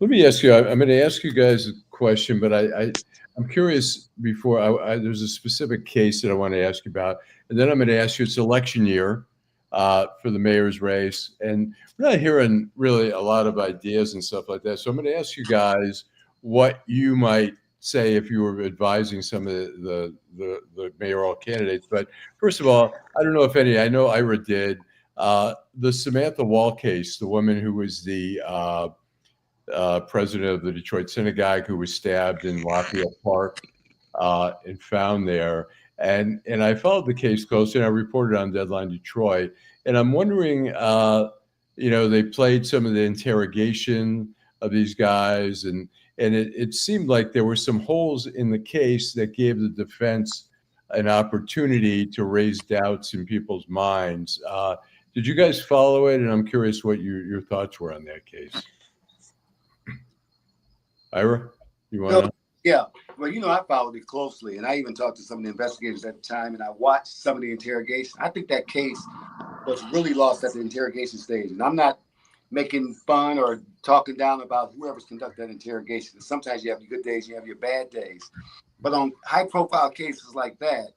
Let me ask you. I'm going to ask you guys a question, but I'm curious. Before there's a specific case that I want to ask you about, and then I'm going to ask you. It's election year for the mayor's race, and we're not hearing really a lot of ideas and stuff like that. So I'm going to ask you guys what you might say if you were advising some of the mayoral candidates. But first of all, I don't know if any. I know Ira did. The Samantha Wall case, the woman who was the president of the Detroit Synagogue, who was stabbed in Lafayette Park and found there. And I followed the case closely, and I reported on Deadline Detroit. And I'm wondering, they played some of the interrogation of these guys, and it seemed like there were some holes in the case that gave the defense an opportunity to raise doubts in people's minds. Did you guys follow it? And I'm curious what your thoughts were on that case. Ira, you want to? Yeah. Well, I followed it closely, and I even talked to some of the investigators at the time, and I watched some of the interrogation. I think that case was really lost at the interrogation stage. And I'm not making fun or talking down about whoever's conducting that interrogation. Sometimes you have your good days, you have your bad days. But on high-profile cases like that,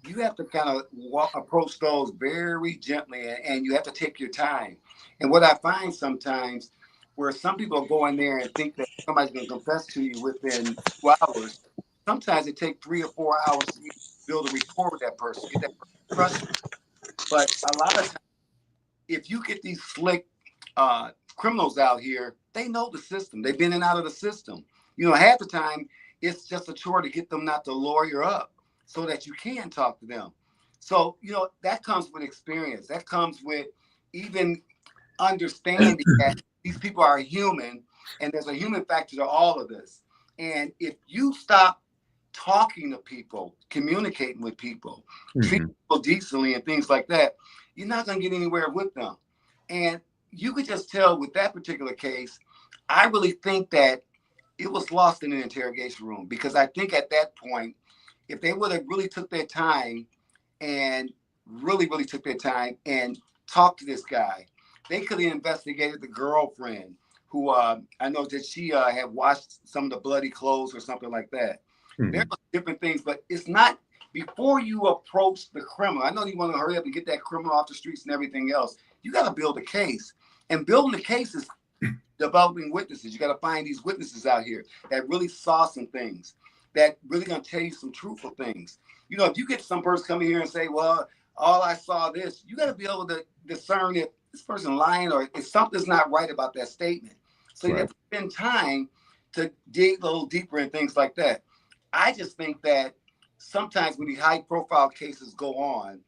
you have to kind of approach those very gently, and you have to take your time. And what I find sometimes, where some people go in there and think that somebody's going to confess to you within 2 hours, sometimes it takes 3 or 4 hours to build a rapport with that person, get that person trusted. But a lot of times, if you get these slick criminals out here, they know the system. They've been in and out of the system. Half the time, it's just a chore to get them not to lawyer up so that you can talk to them. So, that comes with experience. That comes with even understanding that these people are human, and there's a human factor to all of this. And if you stop talking to people, communicating with people, treating people decently and things like that, you're not going to get anywhere with them. And you could just tell with that particular case, I really think that it was lost in the interrogation room, because I think at that point, if they would have really took their time and really took their time and talked to this guy, they could have investigated the girlfriend who I know that she had washed some of the bloody clothes or something like that. There are different things, but it's not before you approach the criminal. I know you want to hurry up and get that criminal off the streets and everything else. You got to build a case, and building the case is developing witnesses. You got to find these witnesses out here that really saw some things, that really going to tell you some truthful things. If you get some person coming here and say, well, all I saw this, you got to be able to discern if this person lying or if something's not right about that statement. So you have to spend time to dig a little deeper in things like that. I just think that sometimes when these high profile cases go on,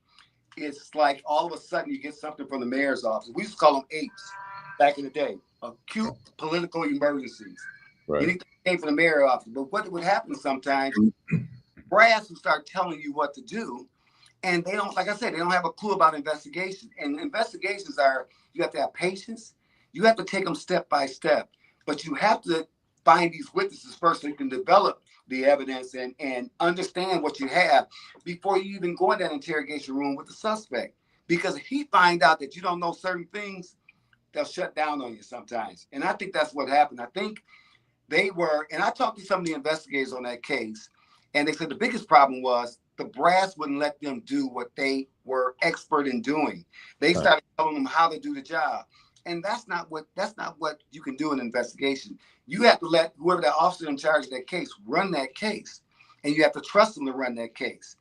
it's like all of a sudden you get something from the mayor's office. We used to call them APEs back in the day, acute political emergencies. Anything came from the mayor's office. But what would happen sometimes, brass would start telling you what to do. And they don't, like I said, they don't have a clue about investigations. And investigations you have to have patience. You have to take them step by step. But you have to find these witnesses first so you can develop the evidence and understand what you have before you even go in that interrogation room with the suspect. because if he find out that you don't know certain things, they'll shut down on you sometimes. And I think that's what happened. I think they were, and I talked to some of the investigators on that case, and they said the biggest problem was the brass wouldn't let them do what they were expert in doing. They started telling them how to do the job. And that's not what you can do in an investigation. You have to let whoever that officer in charge of that case run that case. And you have to trust them to run that case.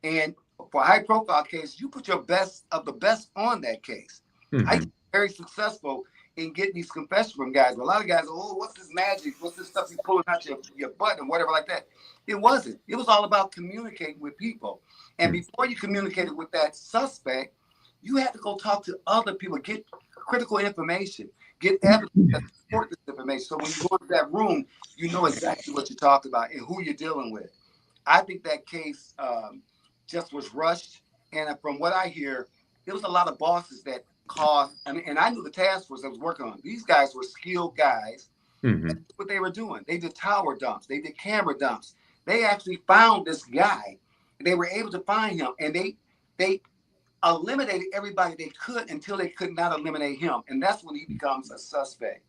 And for a high profile case, you put your best of the best on that case. I think very successful in getting these confessions from guys. A lot of guys, oh, what's this magic? What's this stuff you pulling out your butt and whatever like that? It wasn't. It was all about communicating with people. And before you communicated with that suspect, you had to go talk to other people, get critical information, get evidence that support this information. So when you go into that room, you know exactly what you're talking about and who you're dealing with. I think that case just was rushed. And from what I hear, there was a lot of bosses that caused, and I knew the task force that was working on it. These guys were skilled guys. That's what they were doing. They did tower dumps. They did camera dumps. They actually found this guy. They were able to find him, and they eliminated everybody they could until they could not eliminate him. And that's when he becomes a suspect.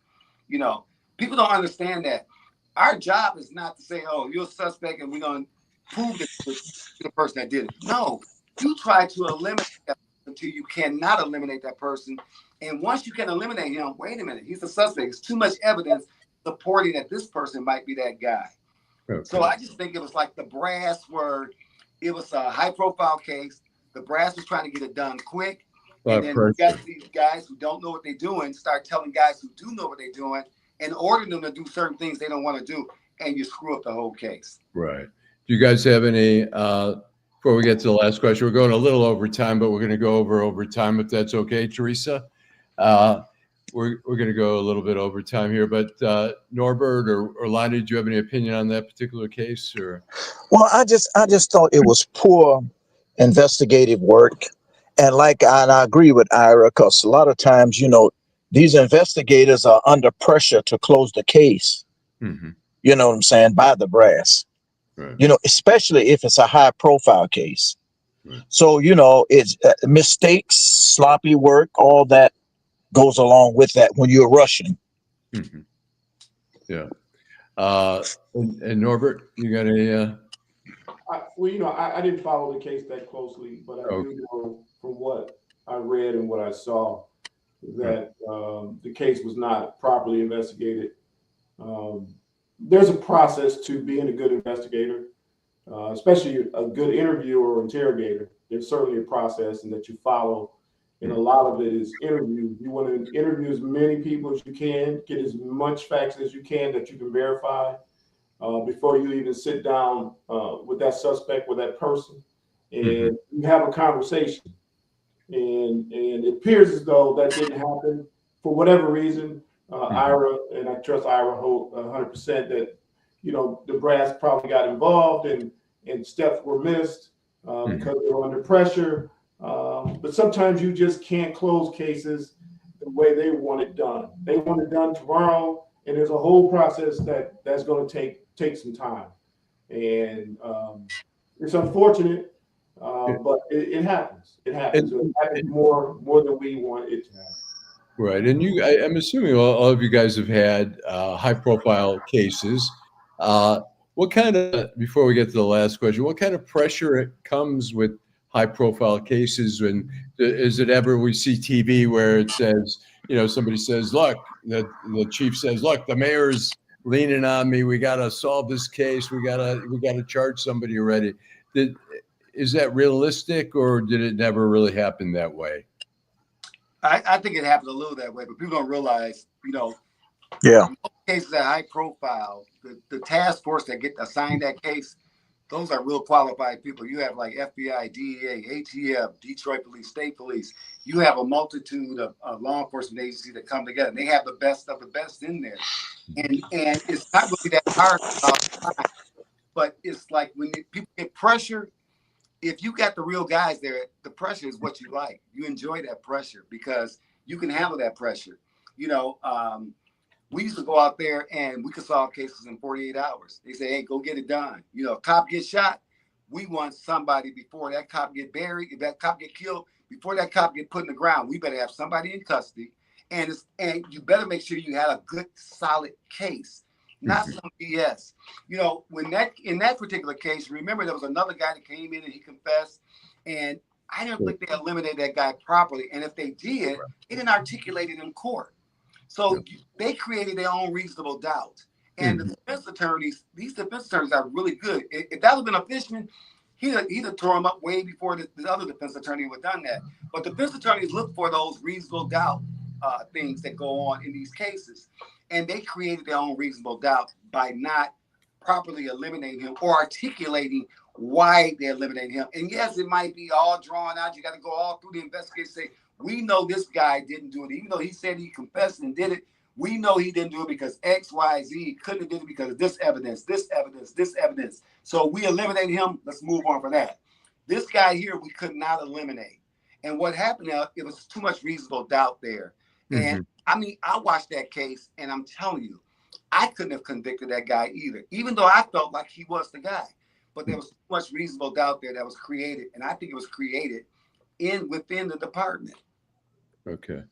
You know, people don't understand that. Our job is not to say, oh, you're a suspect and we're going to prove that you're the person that did it. No, you try to eliminate that until you cannot eliminate that person. And once you can eliminate him, wait a minute, he's a suspect. There's too much evidence supporting that this person might be that guy. Okay. So I just think it was like the brass it was a high profile case. The brass was trying to get it done quick. And then you got these guys who don't know what they're doing, start telling guys who do know what they're doing and ordering them to do certain things they don't want to do. And you screw up the whole case. Right. Do you guys have any, before we get to the last question, we're going a little over time, but we're going to go over time if that's okay, Teresa. We're going to go a little bit over time here, but Norbert or Lonnie, do you have any opinion on that particular case? Or? Well, I just thought it was poor investigative work. And I agree with Ira, because a lot of times, you know, these investigators are under pressure to close the case. You know what I'm saying? By the brass. Right. You know, especially if it's a high profile case. Right. So, you know, it's mistakes, sloppy work, all that goes along with that when you're rushing. Yeah. And Norbert, you got any? Well, you know, I didn't follow the case that closely, but I do know from what I read and what I saw that the case was not properly investigated. There's a process to being a good investigator, especially a good interviewer or interrogator. There's certainly a process and that you follow. And a lot of it is interview. You want to interview as many people as you can, get as much facts as you can that you can verify before you even sit down with that suspect, with that person, and you have a conversation. And it appears as though that didn't happen for whatever reason. Ira, and I trust Ira 100% that, you know, the brass probably got involved and steps were missed because they were under pressure. But sometimes you just can't close cases the way they want it done. They want it done tomorrow, and there's a whole process that's going to take some time. And it's unfortunate, but it happens. It happens. It happens more than we want it to happen. Right. And I'm assuming all of you guys have had high-profile cases. What kind of, before we get to the last question, what kind of pressure it comes with high-profile cases? And is it ever we see TV where it says, you know, somebody says, look, the chief says, look, the mayor's leaning on me. We got to solve this case. We got to charge somebody already. Is that realistic, or did it never really happen that way? I think it happened a little that way, but people don't realize, you know, in most cases that high profile, the task force that get assigned that case, those are real qualified people. You have like FBI, DEA, ATF, Detroit Police, State Police. You have a multitude of law enforcement agencies that come together, and they have the best of the best in there. And it's not really that hard, but it's like when people get pressure. If you got the real guys there, the pressure is what you like. You enjoy that pressure because you can handle that pressure. You know, we used to go out there and we could solve cases in 48 hours. They say, hey, go get it done. You know, a cop gets shot, we want somebody before that cop get buried, if that cop get killed, before that cop get put in the ground, we better have somebody in custody. And you better make sure you have a good, solid case, not some BS. You know, in that particular case, remember there was another guy that came in and he confessed, and I didn't think they eliminated that guy properly. And if they did, they didn't articulate it in court. So they created their own reasonable doubt. And the defense attorneys, these defense attorneys are really good. If that would have been a Fishman, he'd have tore him up way before the other defense attorney would have done that. But defense attorneys look for those reasonable doubt things that go on in these cases. And they created their own reasonable doubt by not properly eliminating him or articulating why they're eliminating him. And yes, it might be all drawn out. You got to go all through the investigation, say, we know this guy didn't do it. Even though he said he confessed and did it, we know he didn't do it because X, Y, Z. Couldn't have did it because of this evidence, this evidence, this evidence. So we eliminated him. Let's move on for that. This guy here, we could not eliminate. And what happened now, it was too much reasonable doubt there. And I mean, I watched that case and I'm telling you, I couldn't have convicted that guy either, even though I felt like he was the guy. But there was too much reasonable doubt there that was created. And I think it was created within the department. Okay.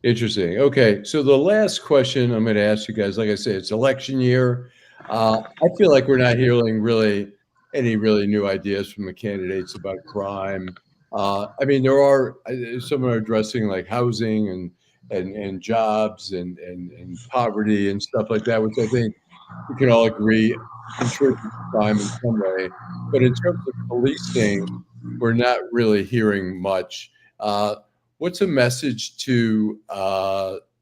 Interesting. Okay. So the last question I'm going to ask you guys, like I said, it's election year. I feel like we're not hearing really any really new ideas from the candidates about crime. I mean, there are some are addressing like housing and jobs and poverty and stuff like that, which I think we can all agree contributes to crime in some way. But in terms of policing, we're not really hearing much. What's a message to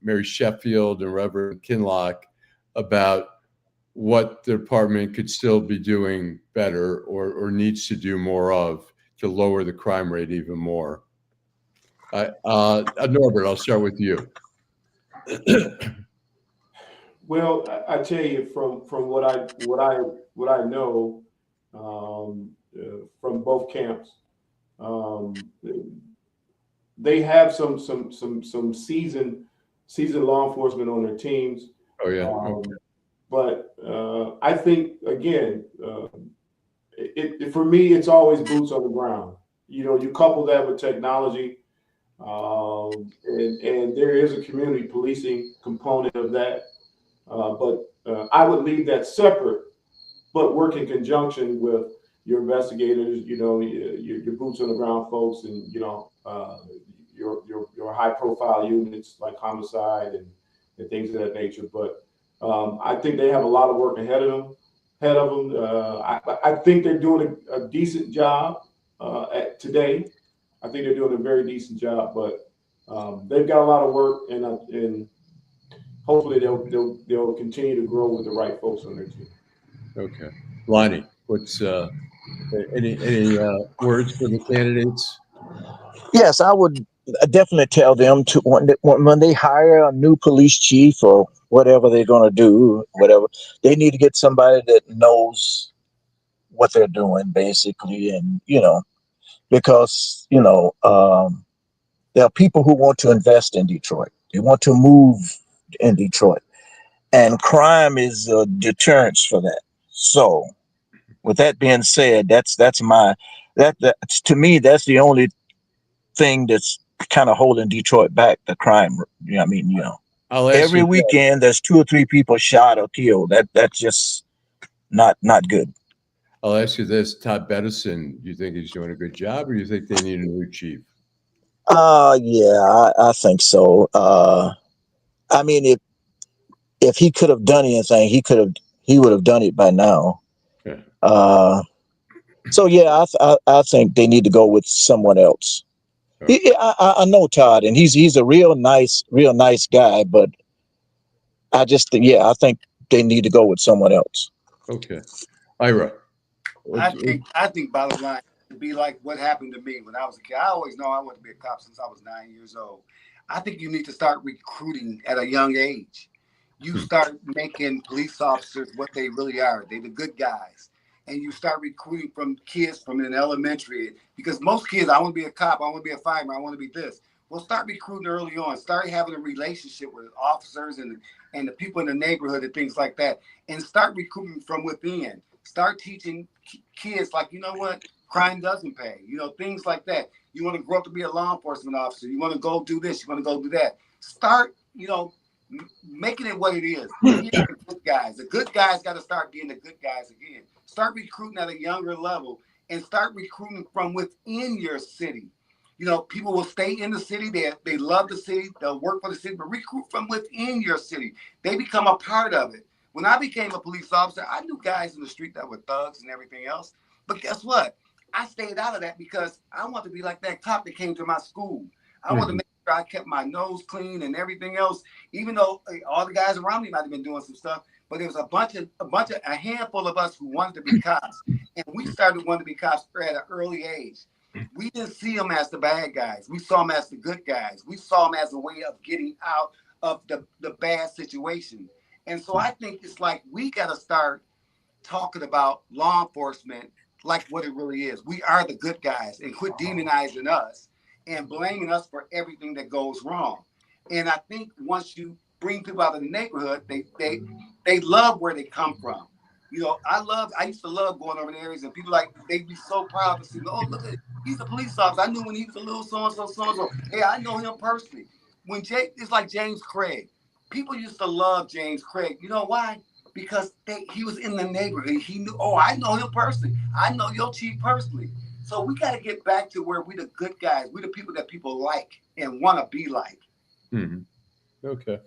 Mary Sheffield and Reverend Kinlock about what the department could still be doing better or needs to do more of to lower the crime rate even more? Norbert, I'll start with you. Well, I tell you from what I know from both camps, they have some seasoned law enforcement on their teams. Oh yeah. But I think again, for me, it's always boots on the ground. You know, you couple that with technology, and there is a community policing component of that. But I would leave that separate, but work in conjunction with your investigators, you know, your boots on the ground folks, and you know, your high profile units like homicide and things of that nature. But I think they have a lot of work ahead of them. I think they're doing a decent job today. I think they're doing a very decent job, but they've got a lot of work, and hopefully they'll continue to grow with the right folks on their team. Okay, Lonnie, what's any words for the candidates? Yes, I would definitely tell them to when they hire a new police chief or whatever they're going to do, whatever, they need to get somebody that knows what they're doing, basically. And, you know, because, you know, there are people who want to invest in Detroit. They want to move in Detroit. And crime is a deterrence for that. So with that being said, that's to me, that's the only thing that's kind of holding Detroit back, the crime. You know, I mean, you know, every weekend there's 2 or 3 people shot or killed. That's just not good. I'll ask you this, Todd Bettison, do you think he's doing a good job, or do you think they need a new chief? Yeah, I think so. I mean, if he could have done anything, he would have done it by now. Yeah. So yeah, I think they need to go with someone else. I know Todd, and he's a real nice guy, but I think they need to go with someone else. Okay, Ira. I think bottom line would be like what happened to me when I was a kid. I always know I wanted to be a cop since I was 9 years old. I think you need to start recruiting at a young age. You start making police officers what they really are. They're the good guys. And you start recruiting from kids from an elementary, because most kids, I want to be a cop, I want to be a fireman, I want to be this. Well, start recruiting early on. Start having a relationship with officers and the people in the neighborhood and things like that. And start recruiting from within. Start teaching kids, like, you know what? crime doesn't pay. You know, things like that. You want to grow up to be a law enforcement officer. You want to go do this. You want to go do that. Start, you know, making it what it is. Being the good guys. The good guys got to start being the good guys again. Start recruiting at a younger level and start recruiting from within your city. You know, people will stay in the city. They love the city. They'll work for the city, but recruit from within your city. They become a part of it. When I became a police officer, I knew guys in the street that were thugs and everything else. But guess what? I stayed out of that because I want to be like that cop that came to my school. I want to make sure I kept my nose clean and everything else, even though all the guys around me might have been doing some stuff. But there was a handful of us who wanted to be cops. And we started wanting to be cops at an early age. We didn't see them as the bad guys. We saw them as the good guys. We saw them as a way of getting out of the bad situation. And so I think it's like we got to start talking about law enforcement like what it really is. We are the good guys, and quit demonizing us and blaming us for everything that goes wrong. And I think once you bring people out of the neighborhood, they love where they come from. You know, I used to love going over the areas, and people they'd be so proud to see, oh, look at, he's a police officer. I knew when he was a little so-and-so. Hey, I know him personally. It's like James Craig. People used to love James Craig. You know why? Because he was in the neighborhood. He knew, oh, I know him personally. I know your chief personally. So we got to get back to where we the good guys. We the people that people like and want to be like. Mm-hmm. Okay.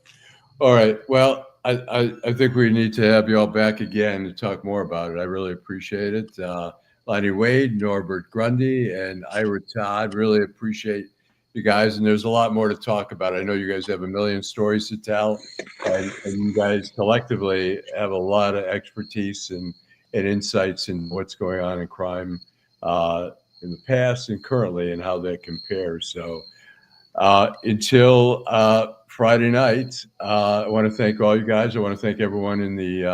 All right. Well, I think we need to have you all back again to talk more about it. I really appreciate it. Lonnie Wade, Norbert Grundy, and Ira Todd. Really appreciate you guys. And there's a lot more to talk about. I know you guys have a million stories to tell, and you guys collectively have a lot of expertise and insights in what's going on in crime in the past and currently and how that compares. So until Friday night, I want to thank all you guys. I want to thank everyone in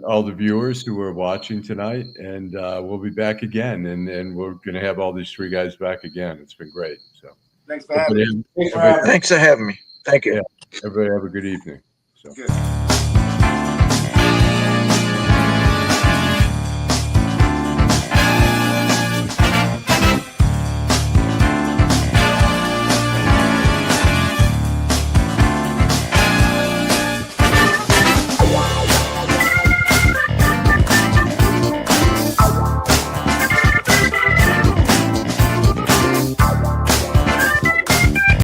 all the viewers who are watching tonight, and we'll be back again, and we're going to have all these three guys back again. It's been great. So thanks for having me. Thanks for having me. Thank you. Yeah, everybody have a good evening. So. Good.